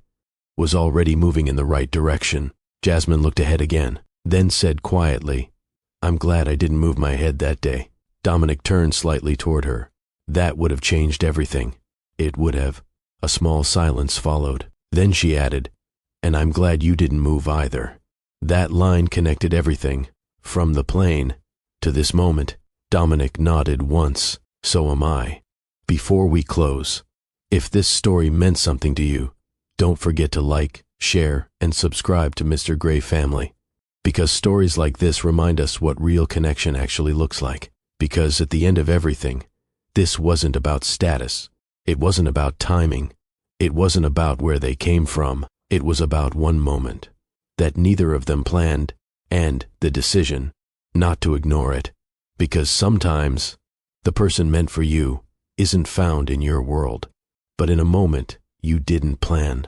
was already moving in the right direction. Jasmine looked ahead again, then said quietly, "I'm glad I didn't move my head that day." Dominic turned slightly toward her. "That would have changed everything." "It would have." A small silence followed. Then she added, "And I'm glad you didn't move either." That line connected everything, from the plane to this moment. Dominic nodded once. "So am I." Before we close, if this story meant something to you, don't forget to like, share, and subscribe to Mr. Gray Family. Because stories like this remind us what real connection actually looks like. Because at the end of everything, this wasn't about status. It wasn't about timing. It wasn't about where they came from. It was about one moment that neither of them planned, and the decision not to ignore it. Because sometimes the person meant for you isn't found in your world, but in a moment you didn't plan.